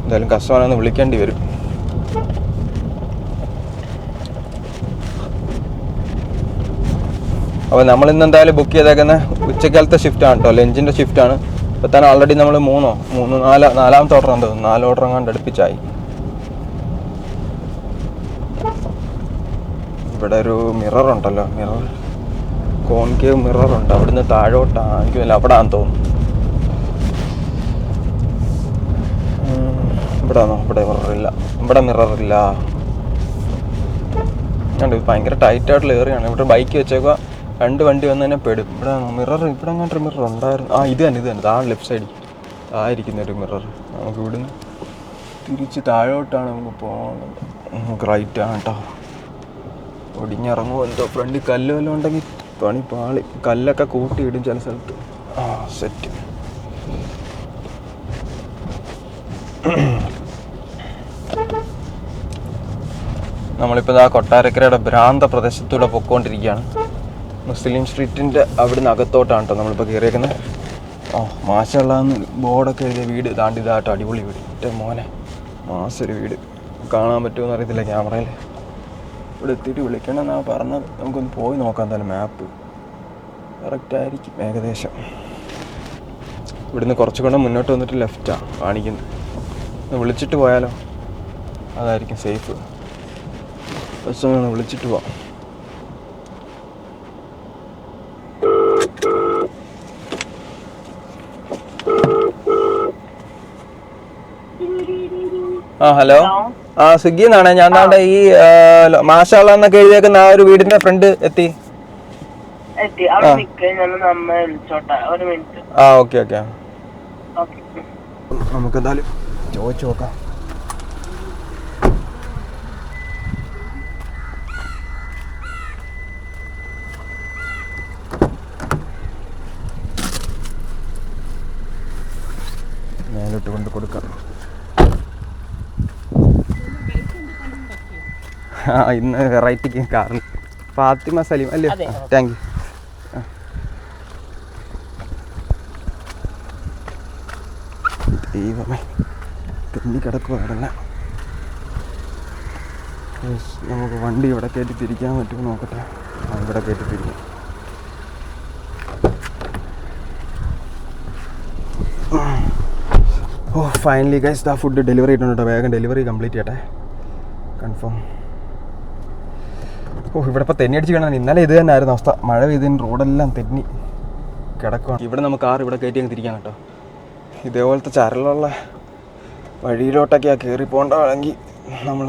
എന്തായാലും കസ്റ്റമറെ ഒന്ന് വിളിക്കേണ്ടി വരും. അപ്പോൾ നമ്മളിന്ന് എന്തായാലും ബുക്ക് ചെയ്തേക്കുന്നത് ഉച്ചക്കാലത്തെ ഷിഫ്റ്റാണ് കേട്ടോ, ലഞ്ചിൻ്റെ ഷിഫ്റ്റാണ്. ഇപ്പോൾ തന്നെ ഓൾറെഡി നമ്മൾ നാലാമത്തെ ഓർഡർ ആണ് തോന്നുന്നു. 4 ഓർഡർ അങ്ങാണ്ട് അടുപ്പിച്ചായി. ഇവിടെ ഒരു മിറർ ഉണ്ടല്ലോ, മിറർ കോൺകേവ് മിററുണ്ട്. അവിടുന്ന് താഴോട്ടാണ് എനിക്ക് അവിടാന്ന് തോന്നുന്നു. ഇവിടെ ആണോ? ഇവിടെ മിററില്ല, ഇവിടെ മിററില്ല. ഇത് ഭയങ്കര ടൈറ്റായിട്ടുള്ള ഏറിയാണ്. ഇവിടെ ബൈക്ക് വെച്ചേക്കുക, 2 വണ്ടി വന്ന് തന്നെ പെടും. ഇവിടെ മിറർ, ഇവിടെ അങ്ങോട്ടൊരു മിറർ ഉണ്ടായിരുന്നു. ഇത് തന്നെ ആ ലെഫ്റ്റ് സൈഡിൽ ആയിരിക്കുന്നൊരു മിറർ. നമുക്ക് ഇവിടുന്ന് തിരിച്ച് താഴോട്ടാണ് നമുക്ക് പോകുന്നത്. നമുക്ക് റൈറ്റാണ് കേട്ടോ. ഒടിഞ്ഞിറങ്ങുമോ എന്തോ. ഫ്രണ്ടിൽ കല്ല് വല്ലതും ഉണ്ടെങ്കിൽ പണി പാളി. കല്ലൊക്കെ കൂട്ടിയിടും ചില സ്ഥലത്ത്. സെറ്റ്. നമ്മളിപ്പോൾ കൊട്ടാരക്കരയുടെ ഭ്രാന്ത പ്രദേശത്തൂടെ പൊയ്ക്കൊണ്ടിരിക്കുകയാണ്. മുസ്ലിം സ്ട്രീറ്റിൻ്റെ അവിടുന്ന് അകത്തോട്ടാണ് കേട്ടോ നമ്മളിപ്പോൾ കയറിയേക്കുന്നത്. മാഷള്ളാന്ന് ബോർഡൊക്കെ എഴുതിയ വീട് ഇതാട്ടോ. അടിപൊളി വീട്. എൻ്റെ മോനെ മാസൊരു വീട്. കാണാൻ പറ്റുമെന്ന് അറിയത്തില്ല ക്യാമറയിൽ. ഇവിടെ എത്തിയിട്ട് വിളിക്കണം എന്നാണ് പറഞ്ഞത്. നമുക്കൊന്ന് പോയി നോക്കാം എന്തായാലും. മാപ്പ് കറക്റ്റായിരിക്കും ഏകദേശം. ഇവിടുന്ന് കുറച്ചുകൂടെ മുന്നോട്ട് വന്നിട്ട് ലെഫ്റ്റാണ് കാണിക്കുന്നത്. വിളിച്ചിട്ട് പോയാലോ, അതായിരിക്കും സേഫ്. ബസ്സൊന്ന് വിളിച്ചിട്ട് പോവാം. ഹലോ, സ്വിഗ്ഗി എന്നാണ്. ഞാൻ താണ്ടെ ഈ മാഷാള്ള എന്നൊക്കെ എഴുതിയേക്കുന്ന ആ ഒരു വീടിന്റെ ഫ്രണ്ട് എത്തി. Okay okay. നമുക്ക് എന്തായാലും ചോദിച്ചു നോക്കാം. മേലോട്ട് കൊണ്ട് കൊടുക്കാം. ഇന്ന് വെറൈറ്റിക്ക് കാറിൽ ഫാത്തിമ സലീം അല്ലേ? Thank you. ദൈവമേ തെന്നി കിടക്കുവാടല്ല. നമുക്ക് വണ്ടി ഇവിടെ കയറ്റി തിരിക്കാൻ പറ്റുമോ നോക്കട്ടെ. ഇവിടെ കയറ്റി തിരിക്കാം. ഓ ഫൈനലി ഗൈസ് ആ ഫുഡ് ഡെലിവറി ആയിട്ടുണ്ട് കേട്ടോ. വേഗം ഡെലിവറി കംപ്ലീറ്റ് ചെയ്യട്ടെ. കൺഫേം. ഓ ഇവിടെ ഇപ്പോൾ തെന്നി അടിച്ച് കിടന്നു. ഇന്നലെ ഇത് തന്നെ ആയിരുന്നു അവസ്ഥ. മഴ പെയ്തതിന് റോഡെല്ലാം തെന്നി കിടക്കുകയാണ്. ഇവിടെ നമുക്ക് കാർ ഇവിടെ കയറ്റി അങ്ങ് തിരിക്കാം കേട്ടോ. ഇതേപോലത്തെ ചരലുള്ള വഴിയിലോട്ടൊക്കെയാണ് കയറി പോകേണ്ടതാണെങ്കിൽ നമ്മൾ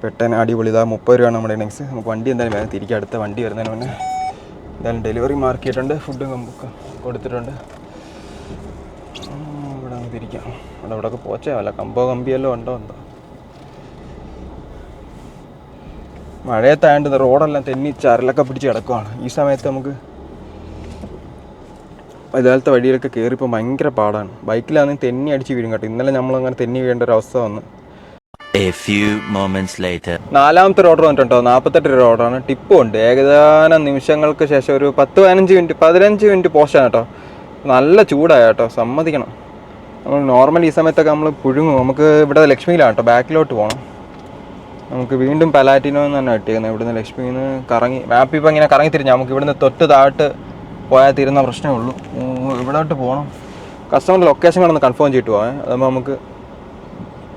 പെട്ടെന്ന് അടിപൊളി. ഇതാ 30 രൂപയാണ് നമ്മുടെ ഇന്നിങ്സ്. നമുക്ക് വണ്ടി എന്തായാലും വേഗം തിരിക്കാം. അടുത്ത വണ്ടി വരുന്നതിന് മുന്നേ എന്തായാലും ഡെലിവറി മാർക്ക് ചെയ്തിട്ടുണ്ട്. ഫുഡും നമുക്ക് കൊടുത്തിട്ടുണ്ട്. ഇവിടെ അങ്ങ് തിരിക്കാം. അവിടെയൊക്കെ പോച്ചല്ല കമ്പിയെല്ലാം ഉണ്ടോ എന്തോ. മഴയത്തായതുകൊണ്ട് റോഡെല്ലാം തെന്നി ചരലൊക്കെ പിടിച്ച് കിടക്കുവാണ്. ഈ സമയത്ത് നമുക്ക് ഇതുപോലത്തെ വഴിയിലൊക്കെ കയറിപ്പോൾ ഭയങ്കര പാടാണ്. ബൈക്കിലാണെങ്കിൽ തെന്നി അടിച്ച് വീഴും കേട്ടോ. ഇന്നലെ നമ്മളങ്ങനെ തെന്നി വീഴേണ്ട ഒരു അവസ്ഥ വന്നു. നാലാമത്തെ ഓർഡർ വന്നിട്ടുണ്ടോ. 48 രൂപ ഓർഡറാണ്. ടിപ്പും ഉണ്ട്. ഏകദേശം നിമിഷങ്ങൾക്ക് ശേഷം ഒരു 15 മിനിറ്റ് പോസ്റ്റാണ് കേട്ടോ. നല്ല ചൂടായ കേട്ടോ, സമ്മതിക്കണം. നമ്മൾ നോർമലി ഈ സമയത്തൊക്കെ നമ്മൾ പുഴുങ്ങും. നമുക്ക് ഇവിടെ ലക്ഷ്മിയിലാണ് കേട്ടോ. ബാക്കിലോട്ട് പോകണം. നമുക്ക് വീണ്ടും പലാറ്റിനോ തന്നെ കിട്ടിയേക്കുന്നത്. ഇവിടുന്ന് ലക്ഷ്മിയിൽ നിന്ന് കറങ്ങി മാപ്പ് ഇപ്പോൾ ഇങ്ങനെ കറങ്ങി തിരിഞ്ഞാൽ നമുക്ക് ഇവിടുന്ന് താഴോട്ട് പോയാൽ തീരുന്ന പ്രശ്നമേ ഉള്ളൂ. ഇവിടോട്ട് പോകണം. കസ്റ്റമറിൻ്റെ ലൊക്കേഷൻ കാണുന്ന കൺഫേം ചെയ്തിട്ട് പോകാം. അതാകുമ്പോൾ നമുക്ക്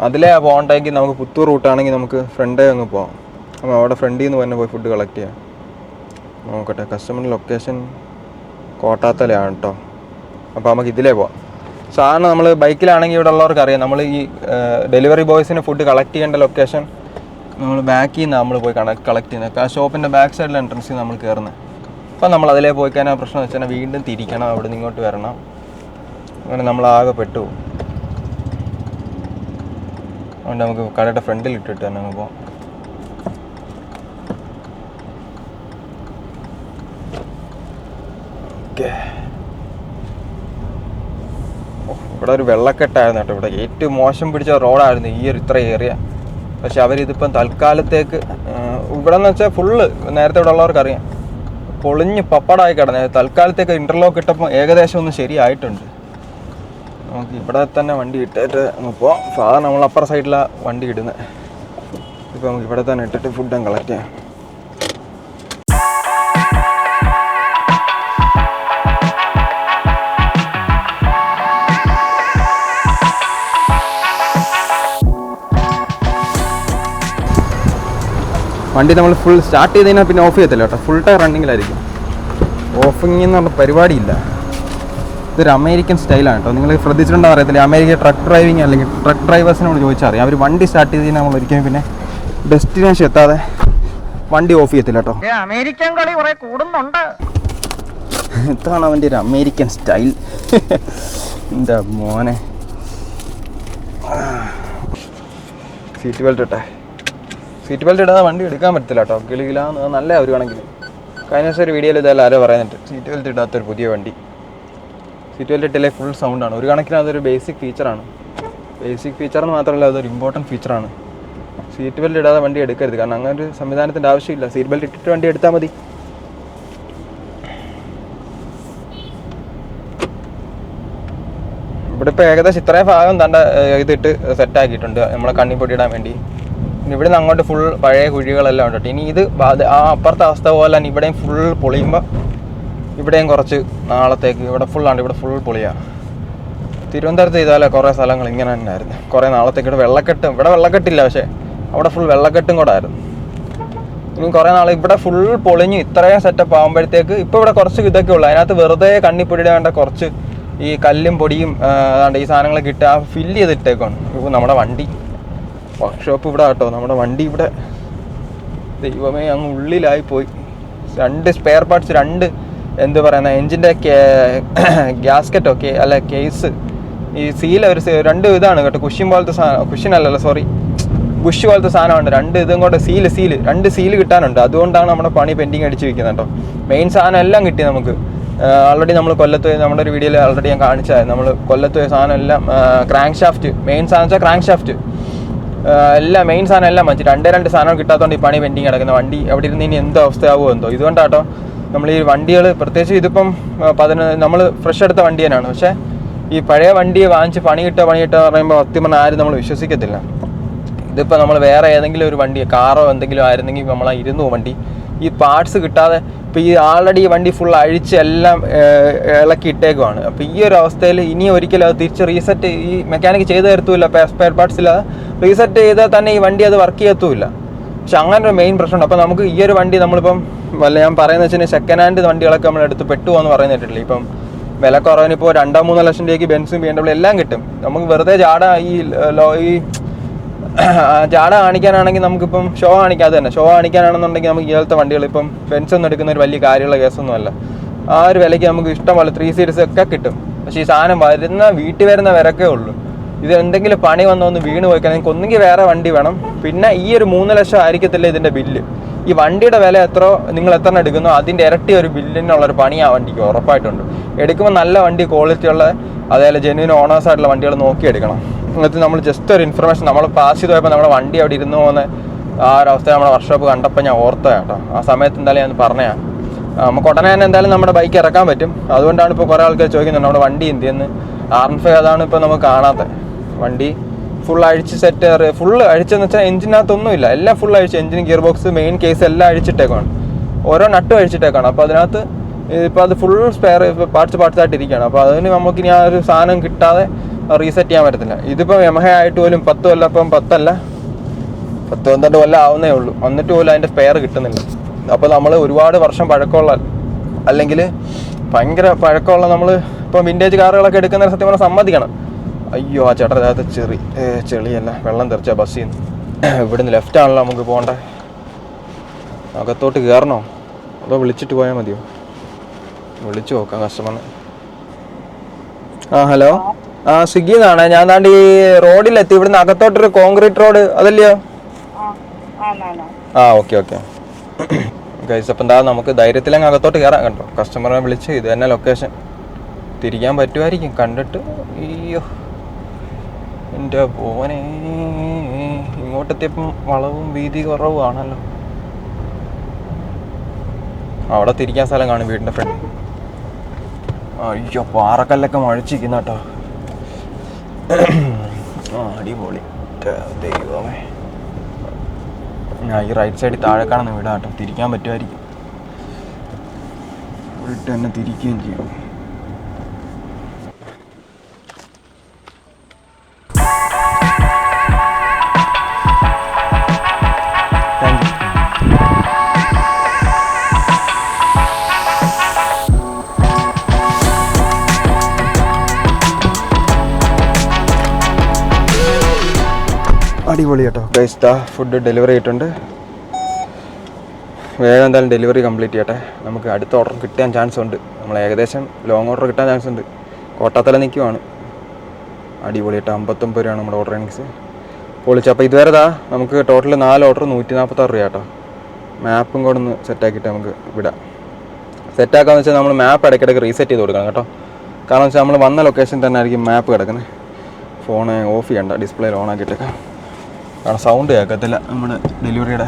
അതിലേ പോകണ്ടെങ്കിൽ നമുക്ക് പുത്തൂർ റൂട്ടാണെങ്കിൽ നമുക്ക് ഫ്രണ്ടേ അങ്ങ് പോകാം. അപ്പോൾ അവിടെ ഫ്രണ്ടിൽ നിന്ന് തന്നെ പോയി ഫുഡ് കളക്ട് ചെയ്യാം. നോക്കട്ടെ. കസ്റ്റമറിൻ്റെ ലൊക്കേഷൻ കോട്ടാത്തലയാണ് കേട്ടോ. അപ്പോൾ നമുക്ക് ഇതിലേ പോവാം. സാധാരണ നമ്മൾ ബൈക്കിലാണെങ്കിൽ ഇവിടെ ഉള്ളവർക്ക് അറിയാം. നമ്മൾ ഈ ഡെലിവറി ബോയ്സിന് ഫുഡ് കളക്ട് ചെയ്യേണ്ട ലൊക്കേഷൻ നമ്മൾ ബാക്കിൽ നിന്ന് നമ്മൾ പോയി കളക്ട് ചെയ്യുന്നത്. ആ ഷോപ്പിൻ്റെ ബാക്ക് സൈഡിലെ എൻട്രൻസിൽ നമ്മൾ കയറുന്നത്. അപ്പം നമ്മൾ അതിലേ പോയി കഴിഞ്ഞാൽ പ്രശ്നം വെച്ചാൽ വീണ്ടും തിരിക്കണം. അവിടെ നിന്ന് ഇങ്ങോട്ട് വരണം. അങ്ങനെ നമ്മളാകെ പെട്ടുപോകും. അതുകൊണ്ട് നമുക്ക് കടയുടെ ഫ്രണ്ടിൽ ഇട്ടിട്ട് തന്നെ അങ്ങ് പോകാം. ഓക്കെ. ഇവിടെ ഒരു വെള്ളക്കെട്ടായിരുന്നു കേട്ടോ. ഇവിടെ ഏറ്റവും മോശം പിടിച്ച റോഡായിരുന്നു ഈ ഒരു ഇത്ര ഏരിയ. പക്ഷെ അവരിതിപ്പം തൽക്കാലത്തേക്ക് ഇവിടെ എന്ന് വെച്ചാൽ ഫുള്ള് നേരത്തെ ഇവിടെ ഉള്ളവർക്ക് അറിയാം പൊളിഞ്ഞ് പപ്പടായി കിടന്നത്. തൽക്കാലത്തേക്ക് ഇൻ്റർലോക്ക് ഇട്ടപ്പോൾ ഏകദേശം ഒന്ന് ശരിയായിട്ടുണ്ട്. നമുക്ക് ഇവിടെ തന്നെ വണ്ടി ഇട്ടിട്ട് അങ്ങ് പോവാം. സാധാരണ നമ്മൾ അപ്പുറ സൈഡിലാണ് വണ്ടി ഇടുന്നത്. ഇപ്പോൾ നമുക്ക് ഇവിടെ തന്നെ ഇട്ടിട്ട് ഫുഡും കളക്ട് ചെയ്യാം. വണ്ടി നമ്മൾ ഫുൾ സ്റ്റാർട്ട് ചെയ്ത് കഴിഞ്ഞാൽ പിന്നെ ഓഫ് ചെയ്യത്തില്ല കേട്ടോ. Full time റണ്ണിങ്ങിലായിരിക്കും. ഓഫിങ് എന്ന് പറഞ്ഞ പരിപാടിയില്ല. ഇതൊരു അമേരിക്കൻ സ്റ്റൈലാണ് കേട്ടോ. നിങ്ങൾ ശ്രദ്ധിച്ചിട്ടുണ്ടോ അറിയത്തില്ല. അമേരിക്ക ട്രക്ക് ഡ്രൈവിങ് അല്ലെങ്കിൽ ട്രക്ക് ഡ്രൈവേഴ്സിനോട് ചോദിച്ചാൽ അറിയാം. അവർ വണ്ടി സ്റ്റാർട്ട് ചെയ്ത് കഴിഞ്ഞാൽ നമ്മൾ ഒരിക്കലും പിന്നെ ഡെസ്റ്റിനേഷൻ എത്താതെ വണ്ടി ഓഫ് ചെയ്യത്തില്ല കേട്ടോ. അമേരിക്കൻ കളി കുറെ കൂടുന്നുണ്ട്. ഇതാണ് അവൻ്റെ ഒരു അമേരിക്കൻ സ്റ്റൈൽ. എന്താ മോനെ. സീറ്റ് ബെൽറ്റ് ഇട്ടെ. സീറ്റ് ബെൽറ്റ് ഇടാതെ വണ്ടി എടുക്കാൻ പറ്റത്തില്ല കേട്ടോ. കിളികിലാന്ന് നല്ല ഒരു കണക്കിന്. കഴിഞ്ഞ ദിവസം ഒരു വീഡിയോയിൽ ഇതെല്ലാം ആരോ പറയുന്നുണ്ട്. സീറ്റ് ബെൽറ്റ് ഇടാത്തൊരു പുതിയ വണ്ടി. സീറ്റ് ബെൽറ്റ് ഇട്ടില്ലേ ഫുൾ സൗണ്ടാണ്. ഒരു കണക്കിന് അതൊരു ബേസിക് ഫീച്ചറാണ്. ബേസിക് ഫീച്ചറെന്ന് മാത്രമല്ല അതൊരു ഇമ്പോർട്ടൻറ്റ് ഫീച്ചറാണ്. സീറ്റ് ബെൽറ്റ് ഇടാതെ വണ്ടി എടുക്കരുത്. കാരണം അങ്ങനെ ഒരു സംവിധാനത്തിൻ്റെ ആവശ്യമില്ല. സീറ്റ് ബെൽറ്റ് ഇട്ടിട്ട് വണ്ടി എടുത്താൽ മതി. ഇവിടെ ഇപ്പോൾ ഏകദേശം ഇത്രയും ഭാഗം തൻ്റെ ഇതിട്ട് സെറ്റാക്കിയിട്ടുണ്ട് നമ്മളെ കണ്ണിപ്പൊടി ഇടാൻ വേണ്ടി. ഇവിടെ നിന്ന് അങ്ങോട്ട് ഫുൾ പഴയ കുഴികളെല്ലാം ഉണ്ട്. ഇനി ഇത് ആ അപ്പുറത്തെ അവസ്ഥ പോലെ തന്നെ ഇവിടെയും ഫുൾ പൊളിയുമ്പോൾ ഇവിടെയും കുറച്ച് നാളത്തേക്ക് ഇവിടെ ഫുള്ളാണ്. ഇവിടെ ഫുൾ പൊളിയാണ്. തിരുവനന്തപുരത്ത് ചെയ്താലേ കുറേ സ്ഥലങ്ങൾ ഇങ്ങനെ തന്നെ ആയിരുന്നു. കുറേ നാളത്തേക്ക് ഇവിടെ വെള്ളക്കെട്ടും. ഇവിടെ വെള്ളക്കെട്ടില്ല, പക്ഷേ അവിടെ ഫുൾ വെള്ളക്കെട്ടും കൂടെ ആയിരുന്നു. ഇനി കുറേ നാൾ ഇവിടെ ഫുൾ പൊളിഞ്ഞ് ഇത്രയും സെറ്റപ്പ് ആകുമ്പോഴത്തേക്ക് ഇപ്പോൾ ഇവിടെ കുറച്ച് ഇതൊക്കെ ഉള്ളൂ. അതിനകത്ത് വെറുതെ കണ്ണിപ്പൊടിയുടെ വേണ്ട കുറച്ച് ഈ കല്ലും പൊടിയും അതാണ്ട് ഈ സാധനങ്ങളൊക്കെ ഇട്ട് ആ ഫില്ല് ചെയ്തിട്ടേക്കാണ്. ഇപ്പോൾ നമ്മുടെ വണ്ടി വർക്ക്ഷോപ്പ് ഇവിടെ കേട്ടോ. നമ്മുടെ വണ്ടി ഇവിടെ ദൈവമേ അങ്ങ് ഉള്ളിലായി പോയി. 2 സ്പെയർ പാർട്സ്, 2 എന്ത് പറയുന്ന എൻജിൻ്റെ ഗ്യാസ്കറ്റ് ഒക്കെ അല്ല കേസ് ഈ സീല ഒരു 2 ഇതാണ് കേട്ടോ. കുഷ്യൻ പോലത്തെ സാധനം, കുഷ്യൻ അല്ലല്ലോ സോറി ബുഷ് പോലത്തെ സാധനമുണ്ട്. 2 ഇതും കൊണ്ട് സീല് 2 സീല് കിട്ടാനുണ്ട്. അതുകൊണ്ടാണ് നമ്മുടെ പണി പെൻഡിങ് അടിച്ച് വയ്ക്കുന്നത് കേട്ടോ. മെയിൻ സാധനം എല്ലാം കിട്ടി നമുക്ക്. ആൾറെഡി നമ്മൾ കൊല്ലത്ത് നമ്മുടെ ഒരു വീഡിയോയിൽ ആൾറെഡി ഞാൻ കാണിച്ചായിരുന്നു. നമ്മൾ കൊല്ലത്ത് സാധനം എല്ലാം ക്രാങ്ക് ഷാഫ്റ്റ്, മെയിൻ സാധനം വെച്ചാൽ ക്രാങ്ക് ഷാഫ്റ്റ് എല്ലാം മെയിൻ സാധനം എല്ലാം വെച്ച് രണ്ട് സാധനം കിട്ടാത്തതുകൊണ്ട് ഈ പണി പെൻഡിങ് കിടക്കുന്ന വണ്ടി അവിടെ ഇരുന്ന് ഇനി എന്ത് അവസ്ഥയാവുമോ എന്തോ. ഇതുകൊണ്ടാട്ടോ നമ്മൾ ഈ വണ്ടികൾ പ്രത്യേകിച്ച് ഇതിപ്പം നമ്മൾ ഫ്രഷ് എടുത്ത വണ്ടി തന്നെയാണ്. പക്ഷേ ഈ പഴയ വണ്ടിയെ വാങ്ങിച്ച് പണി കിട്ടുക പറയുമ്പോൾ സത്യം പറഞ്ഞാൽ ആരും നമ്മൾ വിശ്വസിക്കത്തില്ല. ഇതിപ്പോൾ നമ്മൾ വേറെ ഏതെങ്കിലും ഒരു വണ്ടി കാറോ എന്തെങ്കിലും ആയിരുന്നെങ്കിൽ നമ്മളാ ഇരുന്നു വണ്ടി ഈ പാർട്സ് കിട്ടാതെ ഇപ്പോൾ ഈ ആൾറെഡി ഈ വണ്ടി ഫുൾ അഴിച്ച് എല്ലാം ഇളക്കി ഇട്ടേക്കുവാണ്. അപ്പോൾ ഈ ഒരു അവസ്ഥയിൽ ഇനി ഒരിക്കലും അത് തിരിച്ച് റീസെറ്റ് ഈ മെക്കാനിക്ക് ചെയ്ത് തരത്തുമില്ല. സ്പെയർ പാർട്സില്ലാതെ റീസെറ്റ് ചെയ്താൽ തന്നെ ഈ വണ്ടി അത് വർക്ക് ചെയ്യത്തുമില്ല. പക്ഷെ അങ്ങനെ ഒരു മെയിൻ പ്രശ്നമുണ്ട്. അപ്പോൾ നമുക്ക് ഈ ഒരു വണ്ടി നമ്മളിപ്പം ഞാൻ പറയുന്നത് വെച്ചാൽ സെക്കൻഡ് ഹാൻഡ് വണ്ടികളൊക്കെ നമ്മളെടുത്ത് പെട്ടുപോകുമെന്ന് പറയുന്നിട്ടില്ല. ഇപ്പം വില കുറവിനിപ്പോൾ 2-3 ലക്ഷം രൂപയ്ക്ക് ബെൻസും BMW എല്ലാം കിട്ടും. നമുക്ക് വെറുതെ ഈ ജാട കാണിക്കാനാണെങ്കിൽ നമുക്കിപ്പം ഷോ കാണിക്കാതെ തന്നെ ഷോ കാണിക്കാനാണെന്നുണ്ടെങ്കിൽ നമുക്ക് ഇതുപോലത്തെ വണ്ടികൾ ഇപ്പം ബെൻസ് ഒന്നും എടുക്കുന്ന ഒരു വലിയ കാര്യമുള്ള കേസൊന്നുമല്ല. ആ ഒരു വിലയ്ക്ക് നമുക്ക് ഇഷ്ടംപോലെ 3 സീരീസ് ഒക്കെ കിട്ടും. പക്ഷേ ഈ സാധനം വീട്ടിൽ വരുന്ന വിലക്കേ ഉള്ളൂ. ഇത് എന്തെങ്കിലും പണി വന്നൊന്ന് വീണ് പോയിക്കാൻ നിങ്ങൾക്ക് ഒന്നുകിൽ വേറെ വണ്ടി വേണം. പിന്നെ ഈ ഒരു 3 ലക്ഷം ആയിരിക്കത്തില്ല ഇതിൻ്റെ ബില്ല്. ഈ വണ്ടിയുടെ വില നിങ്ങൾ എത്ര എടുക്കുന്നോ അതിൻ്റെ ഇരട്ടി ഒരു ബില്ലിനുള്ളൊരു പണി ആ വണ്ടിക്ക് ഉറപ്പായിട്ടുണ്ട്. എടുക്കുമ്പോൾ നല്ല വണ്ടി ക്വാളിറ്റിയുള്ള അതേപോലെ ജെന്യൂൻ ഓണേഴ്സ് ആയിട്ടുള്ള വണ്ടികൾ നോക്കി എടുക്കണം. എന്നിട്ട് നമ്മൾ ജസ്റ്റ് ഒരു ഇൻഫർമേഷൻ നമ്മൾ പാസ് ചെയ്ത് പോയപ്പോൾ നമ്മുടെ വണ്ടി അവിടെ ഇരുന്ന് പോകുന്ന ആ ഒരു അവസ്ഥ നമ്മുടെ വർക്ക്ഷോപ്പ് കണ്ടപ്പോൾ ഞാൻ ഓർത്തതാണ് കേട്ടോ. ആ സമയത്ത് എന്തായാലും ഞാൻ പറഞ്ഞതാണ്. നമുക്ക് ഉടനെ തന്നെ എന്തായാലും നമ്മുടെ ബൈക്ക് ഇറക്കാൻ പറ്റും. അതുകൊണ്ടാണ് ഇപ്പോൾ കുറേ ആൾക്കാർ ചോദിക്കുന്നുണ്ട് നമ്മുടെ വണ്ടി എന്തിയെന്ന്. R15 അതാണ് ഇപ്പോൾ നമുക്ക് കാണാത്തത്. വണ്ടി ഫുൾ അഴിച്ച് ഫുള്ള് അഴിച്ചെന്ന് വെച്ചാൽ എഞ്ചിനകത്തൊന്നുമില്ല, എല്ലാം ഫുൾ അഴിച്ച് engine gear box main case എല്ലാം അഴിച്ചിട്ടേക്കാണ്. ഓരോ നട്ടും അഴിച്ചിട്ടേക്കാണ്. അപ്പോൾ അതിനകത്ത് ഇപ്പോൾ അത് ഫുൾ സ്പെയർ പാർട്സ് ആയിട്ട് ഇരിക്കുകയാണ്. അപ്പോൾ അതിന് നമുക്കിനി ആ ഒരു സാധനം കിട്ടാതെ റീസെറ്റ് ചെയ്യാൻ പറ്റത്തില്ല. ഇതിപ്പോൾ യമഹ ആയിട്ട് പോലും 10 കൊല്ലം, ഇപ്പം 10 കൊല്ലം ആവുന്നേ ഉള്ളൂ, എന്നിട്ട് പോലും അതിൻ്റെ സ്പെയർ കിട്ടുന്നില്ല. അപ്പോൾ നമ്മൾ ഒരുപാട് വർഷം പഴക്കമുള്ള അല്ലെങ്കിൽ ഭയങ്കര പഴക്കമുള്ള നമ്മൾ ഇപ്പം വിൻറ്റേജ് കാറുകളൊക്കെ എടുക്കുന്ന സത്യം പറഞ്ഞാൽ സമ്മതിക്കണം. അയ്യോ ആ ചേട്ടൻ അതിനകത്ത് ചെളിയല്ല വെള്ളം തെറിച്ച ബസ്സിൽ നിന്ന്. ഇവിടുന്ന് ലെഫ്റ്റ് ആണല്ലോ നമുക്ക് പോകണ്ടേ. അകത്തോട്ട് കയറണോ അതോ വിളിച്ചിട്ട് പോയാൽ മതിയോ? വിളിച്ചു നോക്കാം കസ്റ്റമറിനെ. ഹലോ, സ്വിഗ്ഗി എന്നാണ്. ഞാൻ താണ്ട് ഈ റോഡിലെത്തി. ഇവിടുന്ന് അകത്തോട്ടൊരു കോൺക്രീറ്റ് റോഡ് അതല്ലയോ? Okay guys. അപ്പം എന്താ നമുക്ക് ധൈര്യത്തിലങ്ങ് അകത്തോട്ട് കയറാം. കണ്ടോ കസ്റ്റമറിനെ വിളിച്ച് ഇത് തന്നെ ലൊക്കേഷൻ തിരിക്കാൻ പറ്റുമായിരിക്കും കണ്ടിട്ട്. അയ്യോ എൻ്റെ പോനെ, ഇങ്ങോട്ടെത്തിയപ്പം വളവും വീതി കുറവാണല്ലോ. അവിടെ തിരിക്കാൻ സ്ഥലം കാണും വീടിൻ്റെ ഫ്രണ്ട്. അയ്യോ പാറക്കല്ലൊക്കെ മഴച്ചിരിക്കുന്ന കേട്ടോ. അടിപൊളി ദൈവമേ. ഈ റൈറ്റ് സൈഡിൽ താഴെ കാണുന്ന വീടാ കേട്ടോ. തിരിക്കാൻ പറ്റുമായിരിക്കും. വീട്ടിൽ തന്നെ തിരിക്കുകയും ചെയ്യും. അടിപൊളി കേട്ടോ ഗൈസ്. ഫുഡ് ഡെലിവറി ആയിട്ടുണ്ട്. വേഗം എന്തായാലും ഡെലിവറി കംപ്ലീറ്റ് ചെയ്യട്ടെ. നമുക്ക് അടുത്ത ഓർഡർ കിട്ടാൻ ചാൻസ് ഉണ്ട്. നമ്മൾ ഏകദേശം ലോങ് ഓർഡർ കിട്ടാൻ ചാൻസ് ഉണ്ട്. കോട്ടാത്തല നിൽക്കുവാണ്. അടിപൊളി കേട്ടോ. 59 രൂപയാണ് നമ്മുടെ ഓർഡർ എണിങ്സ് പൊളിച്ച്. അപ്പോൾ ഇതുവരെ നമുക്ക് ടോട്ടൽ 4 ഓർഡർ 146 രൂപ കേട്ടോ. മാപ്പും കൂടെ ഒന്ന് സെറ്റാക്കിയിട്ട് നമുക്ക് വിടാം. സെറ്റാക്കാന്ന് വെച്ചാൽ നമ്മൾ മാപ്പ് ഇടയ്ക്കിടയ്ക്ക് റീസെറ്റ് ചെയ്ത് കൊടുക്കണം കേട്ടോ. കാരണം വെച്ചാൽ നമ്മൾ വന്ന ലൊക്കേഷൻ തന്നെ ആയിരിക്കും മാപ്പ് കിടക്കുന്നത്. ഫോണ് ഓഫ് ചെയ്യണ്ട, ഡിസ്പ്ലേയിൽ ഓൺ ആക്കിയിട്ടേക്കാം. കാരണം സൗണ്ട് കേൾക്കത്തില്ല. നമ്മുടെ ഡെലിവറിയുടെ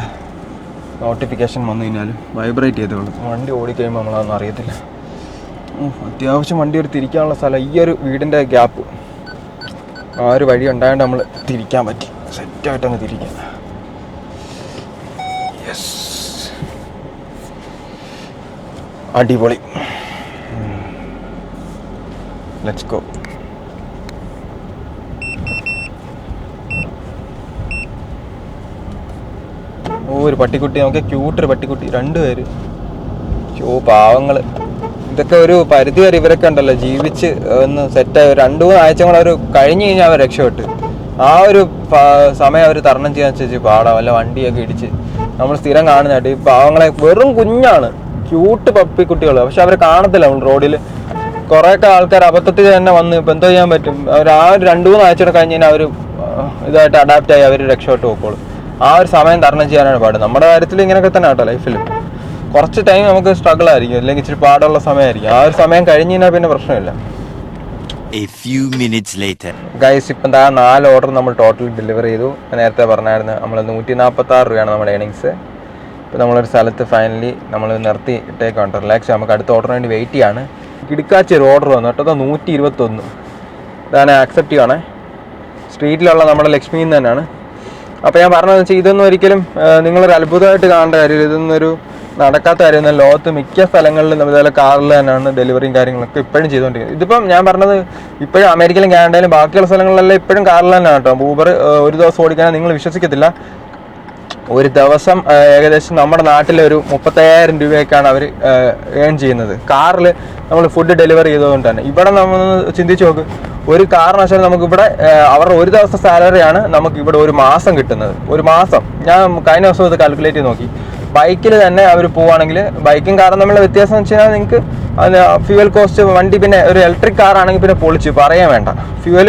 നോട്ടിഫിക്കേഷൻ വന്നു കഴിഞ്ഞാലും വൈബ്രേറ്റ് ചെയ്തോളൂ. വണ്ടി ഓടിക്കഴിയുമ്പോൾ നമ്മളതൊന്നും അറിയത്തില്ല. അത്യാവശ്യം വണ്ടി ഒരു തിരിക്കാനുള്ള സ്ഥലം ഈ ഒരു വീടിൻ്റെ ഗ്യാപ്പ് ആ ഒരു വഴി ഉണ്ടായതുകൊണ്ട് നമ്മൾ തിരിക്കാൻ പറ്റി. സെറ്റായിട്ടങ്ങ് തിരിക്കാം. യെസ്, അടിപൊളി. Let's go. ഒരു പട്ടിക്കുട്ടി, നമുക്ക് ക്യൂട്ടൊരു പട്ടിക്കുട്ടി, 2 പേര്. പാവങ്ങൾ. ഇതൊക്കെ ഒരു പരിധി വരെ ഇവരൊക്കെ ഉണ്ടല്ലോ ജീവിച്ച് ഒന്ന് സെറ്റായി 2-3 ആഴ്ച കൂടെ അവർ കഴിഞ്ഞ് കഴിഞ്ഞാൽ അവർ രക്ഷപ്പെട്ട്. ആ ഒരു സമയം അവർ തരണം ചെയ്യാൻ വെച്ച് പാടാം. വല്ല വണ്ടിയൊക്കെ ഇടിച്ച് നമ്മൾ സ്ഥിരം കാണുന്നതായിട്ട് ഈ പാവങ്ങളെ. വെറും കുഞ്ഞാണ്, ക്യൂട്ട് പപ്പിക്കുട്ടികൾ. പക്ഷെ അവരെ കാണത്തില്ല നമ്മൾ റോഡിൽ. കുറേയൊക്കെ ആൾക്കാർ അബദ്ധത്തിൽ തന്നെ വന്ന് ഇപ്പം എന്തോ ചെയ്യാൻ പറ്റും. അവർ ആ ഒരു 2-3 ആഴ്ചയുടെ കഴിഞ്ഞ് കഴിഞ്ഞാൽ അവർ ഇതായിട്ട് അഡാപ്റ്റായി അവർ രക്ഷപ്പെട്ട് പോയിക്കോളും. ആ ഒരു സമയം തരണം ചെയ്യാനാണ് പാട്. നമ്മുടെ കാര്യത്തിൽ ഇങ്ങനെയൊക്കെ തന്നെ കേട്ടോ ലൈഫിൽ. കുറച്ച് ടൈം നമുക്ക് സ്ട്രഗിൾ ആയിരിക്കും, അല്ലെങ്കിൽ ഇച്ചിരി പാടുള്ള സമയമായിരിക്കും. ആ ഒരു സമയം കഴിഞ്ഞ് കഴിഞ്ഞാൽ പിന്നെ പ്രശ്നമില്ല. A few minutes later. Guys, ഇപ്പം എന്താ 4 ഓർഡർ നമ്മൾ ടോട്ടൽ ഡെലിവർ ചെയ്തു. നേരത്തെ പറഞ്ഞായിരുന്നു നമ്മൾ 146 രൂപയാണ് നമ്മുടെ ഏണിങ്സ്. ഇപ്പോൾ നമ്മളൊരു സ്ഥലത്ത് ഫൈനലി നമ്മൾ നിർത്തി ഇട്ടേക്കാണ്. റിലാക്സ്, നമുക്ക് അടുത്ത ഓർഡറിന് വേണ്ടി വെയിറ്റ് ചെയ്യാണ്. കിടക്കാച്ച ഒരു ഓർഡർ വന്നു കേട്ടോ, 121. ഇതാണ് ആക്സെപ്റ്റ് ചെയ്യണേ. സ്ട്രീറ്റിലുള്ള നമ്മുടെ ലക്ഷ്മിയിൽ നിന്ന് തന്നെയാണ്. അപ്പോൾ ഞാൻ പറഞ്ഞതെന്ന് വെച്ചാൽ ഇതൊന്നും ഒരിക്കലും നിങ്ങളൊരു അത്ഭുതമായിട്ട് കാണേണ്ട കാര്യമില്ല. ഇതൊന്നൊരു നടക്കാത്ത കാര്യം. ലോകത്ത് മിക്ക സ്ഥലങ്ങളിലും ഇതുപോലെ കാറിൽ തന്നെയാണ് ഡെലിവറിയും കാര്യങ്ങളൊക്കെ ഇപ്പോഴും ചെയ്തുകൊണ്ടിരിക്കുന്നത്. ഇതിപ്പം ഞാൻ പറഞ്ഞത് ഇപ്പോഴും അമേരിക്കയിലും കാനഡയിലും ബാക്കിയുള്ള സ്ഥലങ്ങളിലെല്ലാം ഇപ്പോഴും കാറിൽ തന്നെയാണ് കേട്ടോ. ഊബർ ഒരു ദിവസം ഓടിക്കാനാണ്, നിങ്ങൾ വിശ്വസിക്കത്തില്ല. ഒരു ദിവസം ഏകദേശം നമ്മുടെ നാട്ടിലൊരു 35,000 രൂപയൊക്കെയാണ് അവർ ഏൺ ചെയ്യുന്നത് കാറിൽ നമ്മൾ ഫുഡ് ഡെലിവറി ചെയ്തുകൊണ്ട് തന്നെ. ഇവിടെ നമ്മൾ ചിന്തിച്ച് നോക്ക്, ഒരു കാരണവശാലും നമുക്കിവിടെ അവരുടെ ഒരു ദിവസത്തെ സാലറിയാണ് നമുക്കിവിടെ ഒരു മാസം കിട്ടുന്നത്. ഒരു മാസം ഞാൻ കഴിഞ്ഞ ദിവസം ഇത് കാൽക്കുലേറ്റ് ചെയ്ത് നോക്കി. ബൈക്കിൽ തന്നെ അവർ പോവുകയാണെങ്കിൽ, ബൈക്കും കാറും തമ്മിലുള്ള വ്യത്യാസം എന്ന് വെച്ച് കഴിഞ്ഞാൽ നിങ്ങൾക്ക് ഫ്യൂവൽ കോസ്റ്റ്, വണ്ടി പിന്നെ ഒരു ഇലക്ട്രിക് കാറാണെങ്കിൽ പിന്നെ പൊളിച്ച് പറയാൻ വേണ്ട. ഫ്യൂവൽ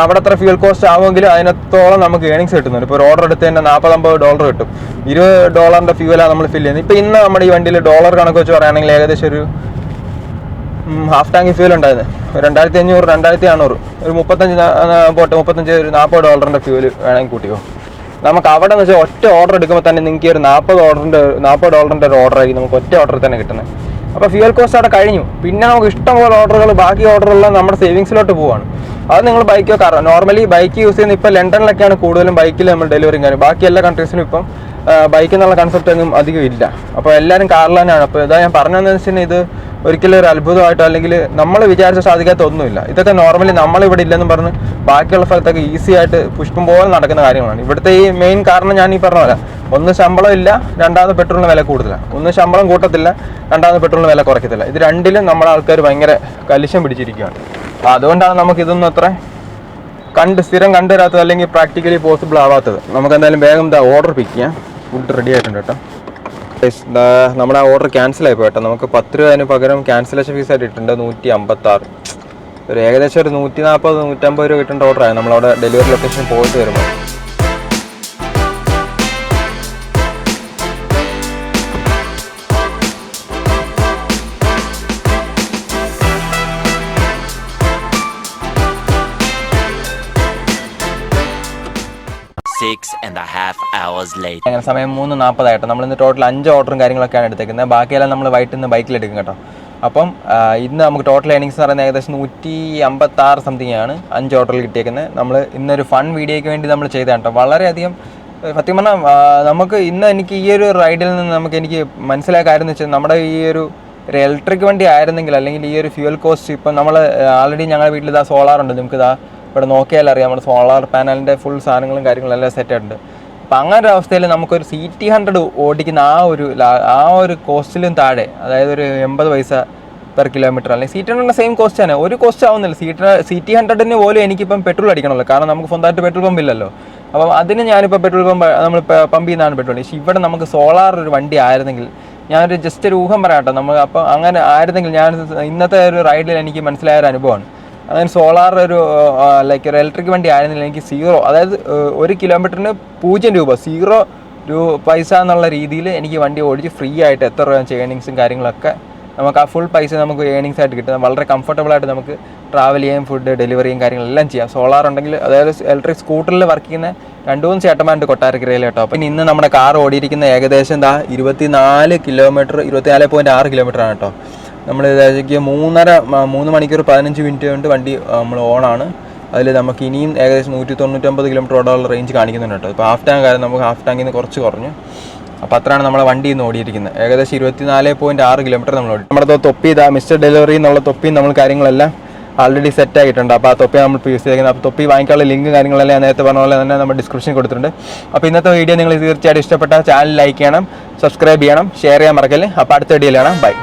അവിടെ അത്ര ഫ്യൂവൽ കോസ്റ്റ് ആവുമെങ്കിലും അതിനത്തോളം നമുക്ക് ഏണിങ്സ് കിട്ടുന്നുണ്ട്. ഇപ്പോൾ ഒരു ഓർഡർ എടുത്ത് തന്നെ $40-50 കിട്ടും. $20 ഫ്യൂവലാണ് നമ്മൾ ഫില്ല് ചെയ്യുന്നത്. ഇപ്പോൾ ഇന്ന് നമ്മുടെ ഈ വണ്ടിയിൽ ഡോളർ കണക്ക് വെച്ച് പറയുകയാണെങ്കിൽ ഏകദേശം ഒരു ഹാഫ് ടാങ്ക് ഫ്യൂവൽ ഉണ്ടായിരുന്നു. 2500 2400 ഒരു 35 $40 ഫ്യൂവൽ വേണമെങ്കിൽ കൂട്ടിയോ. നമുക്ക് അവിടെ എന്ന് വെച്ചാൽ ഒറ്റ ഓർഡർ എടുക്കുമ്പോൾ തന്നെ നിങ്ങൾക്ക് ഒരു $40 ഒരു ഓർഡർ ആയിരിക്കും നമുക്ക് ഒറ്റ ഓർഡർ തന്നെ കിട്ടുന്നത്. അപ്പോൾ ഫ്യൂവൽ കോസ്റ്റ് അവിടെ കഴിഞ്ഞു. പിന്നെ നമുക്ക് ഇഷ്ടംപോലെ ഓർഡറുകൾ, ബാക്കി ഓർഡറുകളെല്ലാം നമ്മുടെ സേവിങ്സിലോട്ട് പോവാണ്. അത് നിങ്ങൾ ബൈക്കോ കാറോ, നോർമലി ബൈക്ക് യൂസ് ചെയ്യുന്ന ഇപ്പോൾ ലണ്ടനിലൊക്കെയാണ് കൂടുതലും ബൈക്കിൽ നമ്മൾ ഡെലിവറിയും കാര്യം. ബാക്കി എല്ലാ കൺട്രീസിലും ഇപ്പം ബൈക്ക് എന്നുള്ള കൺസെപ്റ്റ് ഒന്നും അധികം ഇല്ല. അപ്പോൾ എല്ലാവരും കാറിൽ തന്നെയാണ്. അപ്പോൾ ഇതാ ഞാൻ പറഞ്ഞതെന്ന് വെച്ചാൽ ഇത് ഒരിക്കലും ഒരു അത്ഭുതമായിട്ടോ അല്ലെങ്കിൽ നമ്മൾ വിചാരിച്ച സാധിക്കാത്ത ഒന്നുമില്ല. ഇതൊക്കെ നോർമലി നമ്മളിവിടെ ഇല്ലെന്നും പറഞ്ഞ് ബാക്കിയുള്ള സ്ഥലത്തൊക്കെ ഈസി ആയിട്ട് പുഷ്പം പോലെ നടക്കുന്ന കാര്യങ്ങളാണ്. ഇവിടുത്തെ ഈ മെയിൻ കാരണം ഞാൻ ഈ പറഞ്ഞ പോലെ, ഒന്ന് ശമ്പളം ഇല്ല, രണ്ടാമത് പെട്രോളിന് വില കൂടുതലാണ്. ഒന്ന് ശമ്പളം കൂട്ടത്തില്ല, രണ്ടാമത് പെട്രോളിന് വില കുറയ്ക്കത്തില്ല. ഇത് രണ്ടിലും നമ്മുടെ ആൾക്കാർ ഭയങ്കര കലിശം പിടിച്ചിരിക്കുകയാണ്. അപ്പോൾ അതുകൊണ്ടാണ് നമുക്കിതൊന്നും അത്ര സ്ഥിരം കണ്ടുവരാത്തത് അല്ലെങ്കിൽ പ്രാക്ടിക്കലി പോസിബിൾ ആവാത്തത്. നമുക്ക് എന്തായാലും വേഗം ഓർഡർ പിക്ക് ചെയ്യാം. ഫുഡ് റെഡി ആയിട്ടുണ്ട് കേട്ടോ. നമ്മുടെ ആ ഓർഡർ ക്യാൻസൽ ആയി പോയിട്ടോ. നമുക്ക് 10 രൂപ അതിന് പകരം ക്യാൻസലേഷൻ ഫീസ് ആയിട്ട് ഇട്ടുണ്ട് 156. ഒരു ഏകദേശം ഒരു 140-150 രൂപ കിട്ടേണ്ട ഓർഡറായി നമ്മളവിടെ ഡെലിവറി ലൊക്കേഷൻ പോയിട്ട് വരുമ്പോൾ. അങ്ങനെ സമയം 3:40 ആയിട്ട് നമ്മളിന്ന് ടോട്ടൽ 5 ഓർഡറും കാര്യങ്ങളൊക്കെയാണ് എടുത്തേക്കുന്നത്. ബാക്കിയെല്ലാം നമ്മൾ വൈകിട്ട് നിന്ന് ബൈക്കിലെടുക്കും കേട്ടോ. അപ്പം ഇന്ന് നമുക്ക് ടോട്ടൽ ഏണിങ്സ് എന്ന് പറയുന്നത് ഏകദേശം 156 സംതിങ് ആണ് 5 ഓർഡറിൽ കിട്ടിയേക്കുന്നത്. നമ്മൾ ഇന്നൊരു ഫൺ വീഡിയോയ്ക്ക് വേണ്ടി നമ്മൾ ചെയ്തതാണ് കേട്ടോ. വളരെയധികം സത്യം പറഞ്ഞാൽ നമുക്ക് ഇന്ന് എനിക്ക് ഈ ഒരു റൈഡിൽ നിന്ന് എനിക്ക് മനസ്സിലായ കാര്യം എന്ന് വെച്ചാൽ, നമ്മുടെ ഈ ഒരു ഇലക്ട്രിക് വണ്ടി ആയിരുന്നെങ്കിൽ അല്ലെങ്കിൽ ഈ ഒരു ഫ്യൂവൽ കോസ്റ്റ് ഇപ്പം നമ്മൾ ആൾറെഡി ഞങ്ങളുടെ വീട്ടിൽ ഇതാ സോളാറുണ്ട്. നമുക്ക് ഇതാ ഇവിടെ നോക്കിയാൽ അറിയാം, നമ്മുടെ സോളാർ പാനലിൻ്റെ ഫുൾ സാധനങ്ങളും കാര്യങ്ങളെല്ലാം സെറ്റ് ആയിട്ടുണ്ട്. അപ്പം അങ്ങനെ ഒരു അവസ്ഥയിൽ നമുക്കൊരു CT100 ഓടിക്കുന്ന ആ ഒരു കോസ്റ്റിലും താഴെ, അതായത് ഒരു 80 പൈസ പെർ കിലോമീറ്റർ, അല്ലെങ്കിൽ CT100 സെയിം കോസ്റ്റ് തന്നെ, ഒരു കോസ്റ്റ് ആവുന്നില്ല. CT100 പോലും എനിക്കിപ്പം പെട്രോൾ അടിക്കണമല്ലോ, കാരണം നമുക്ക് സ്വന്തമായിട്ട് പെട്രോൾ പമ്പ് ഇല്ലല്ലോ. അപ്പം അതിന് ഞാനിപ്പോൾ പെട്രോൾ പമ്പ് നമ്മൾ പമ്പ് ചെയ്യുന്നതാണ് പെട്രോൾ. പക്ഷേ ഇവിടെ നമുക്ക് സോളാർ ഒരു വണ്ടി ആയിരുന്നെങ്കിൽ, ഞാനൊരു ജസ്റ്റ് ഒരു ഊഹം പറയാട്ടോ, നമ്മൾ അപ്പം അങ്ങനെ ആയിരുന്നെങ്കിൽ ഞാൻ ഇന്നത്തെ ഒരു റൈഡിൽ എനിക്ക് മനസ്സിലായ ഒരു അനുഭവമാണ്. അങ്ങനെ സോളാർ ഒരു ലൈക്ക് ഒരു ഇലക്ട്രിക് വണ്ടി ആയിരുന്നില്ല എനിക്ക് 0, അതായത് 1 കിലോമീറ്ററിന് 0 രൂപ, 0 പൈസ എന്നുള്ള രീതിയിൽ എനിക്ക് വണ്ടി ഓടിച്ച് ഫ്രീ ആയിട്ട് എത്ര രൂപ ഏണിങ്സും കാര്യങ്ങളൊക്കെ നമുക്ക് ആ ഫുൾ പൈസ നമുക്ക് ഏണിങ്സ് ആയിട്ട് കിട്ടുന്നത്. വളരെ കംഫർട്ടബിളായിട്ട് നമുക്ക് ട്രാവൽ ചെയ്യാം, ഫുഡ് ഡെലിവറിയും കാര്യങ്ങളെല്ലാം ചെയ്യാം. സോളാർ ഉണ്ടെങ്കിൽ, അതായത് ഇലക്ട്രിക് സ്കൂട്ടറിൽ വർക്ക് ചെയ്യുന്ന 2-3 ചേട്ടന്മാരുണ്ട് കൊട്ടാരക്കരയിൽ കേട്ടോ. അപ്പം ഇന്ന് നമ്മുടെ കാർ ഓടിയിരിക്കുന്ന ഏകദേശം 24 കിലോമീറ്റർ, 24.6 കിലോമീറ്റർ ആണ് കേട്ടോ. നമ്മൾ ഏകദേശം 3 മണിക്കൂർ 15 മിനിറ്റ് കൊണ്ട് വണ്ടി നമ്മൾ ഓണാണ്. അതിൽ നമുക്ക് ഇനിയും ഏകദേശം 199 കിലോമീറ്റർ ഓടാനുള്ള റേഞ്ച് കാണിക്കുന്നുണ്ട് കേട്ടോ. ഇപ്പോൾ ഹാഫ് ടാങ്ക് ആയിരുന്നു, നമുക്ക് ഹാഫ് ടാങ്കിൽ നിന്ന് കുറച്ച് കുറഞ്ഞു. അപ്പോൾ അത്രയാണ് നമ്മളെ വണ്ടി ഇന്ന് ഓടിയിരിക്കുന്നത്. ഏകദേശം 24.6 കിലോമീറ്റർ നമ്മൾ ഓടി. നമ്മുടെ തൊപ്പി മിസ്റ്റർ ഡെലിവറി എന്നുള്ള തൊപ്പിയും നമ്മൾ കാര്യങ്ങളെല്ലാം ആൾറെഡി സെറ്റ് ആയിട്ടുണ്ട്. അപ്പോൾ ആ തൊപ്പി നമ്മൾ യൂസ് ചെയ്യുന്നത്. അപ്പോൾ തൊപ്പി വാങ്ങിക്കാനുള്ള ലിങ്ക് കാര്യങ്ങളെല്ലാം ഞാൻ നേരത്തെ പറഞ്ഞ പോലെ തന്നെ നമ്മൾ ഡിസ്ക്രിപ്ഷനിൽ കൊടുത്തിട്ടുണ്ട്. അപ്പോൾ ഇന്നത്തെ വീഡിയോ നിങ്ങൾ തീർച്ചയായിട്ടും ഇഷ്ടപ്പെട്ട ചാനൽ ലൈക്ക് ചെയ്യണം, സബ്സ്ക്രൈബ് ചെയ്യണം, ഷെയർ ചെയ്യാൻ മറക്കല്ലേ. അപ്പോൾ അടുത്ത വീഡിയോയിലാണ്. ബൈ.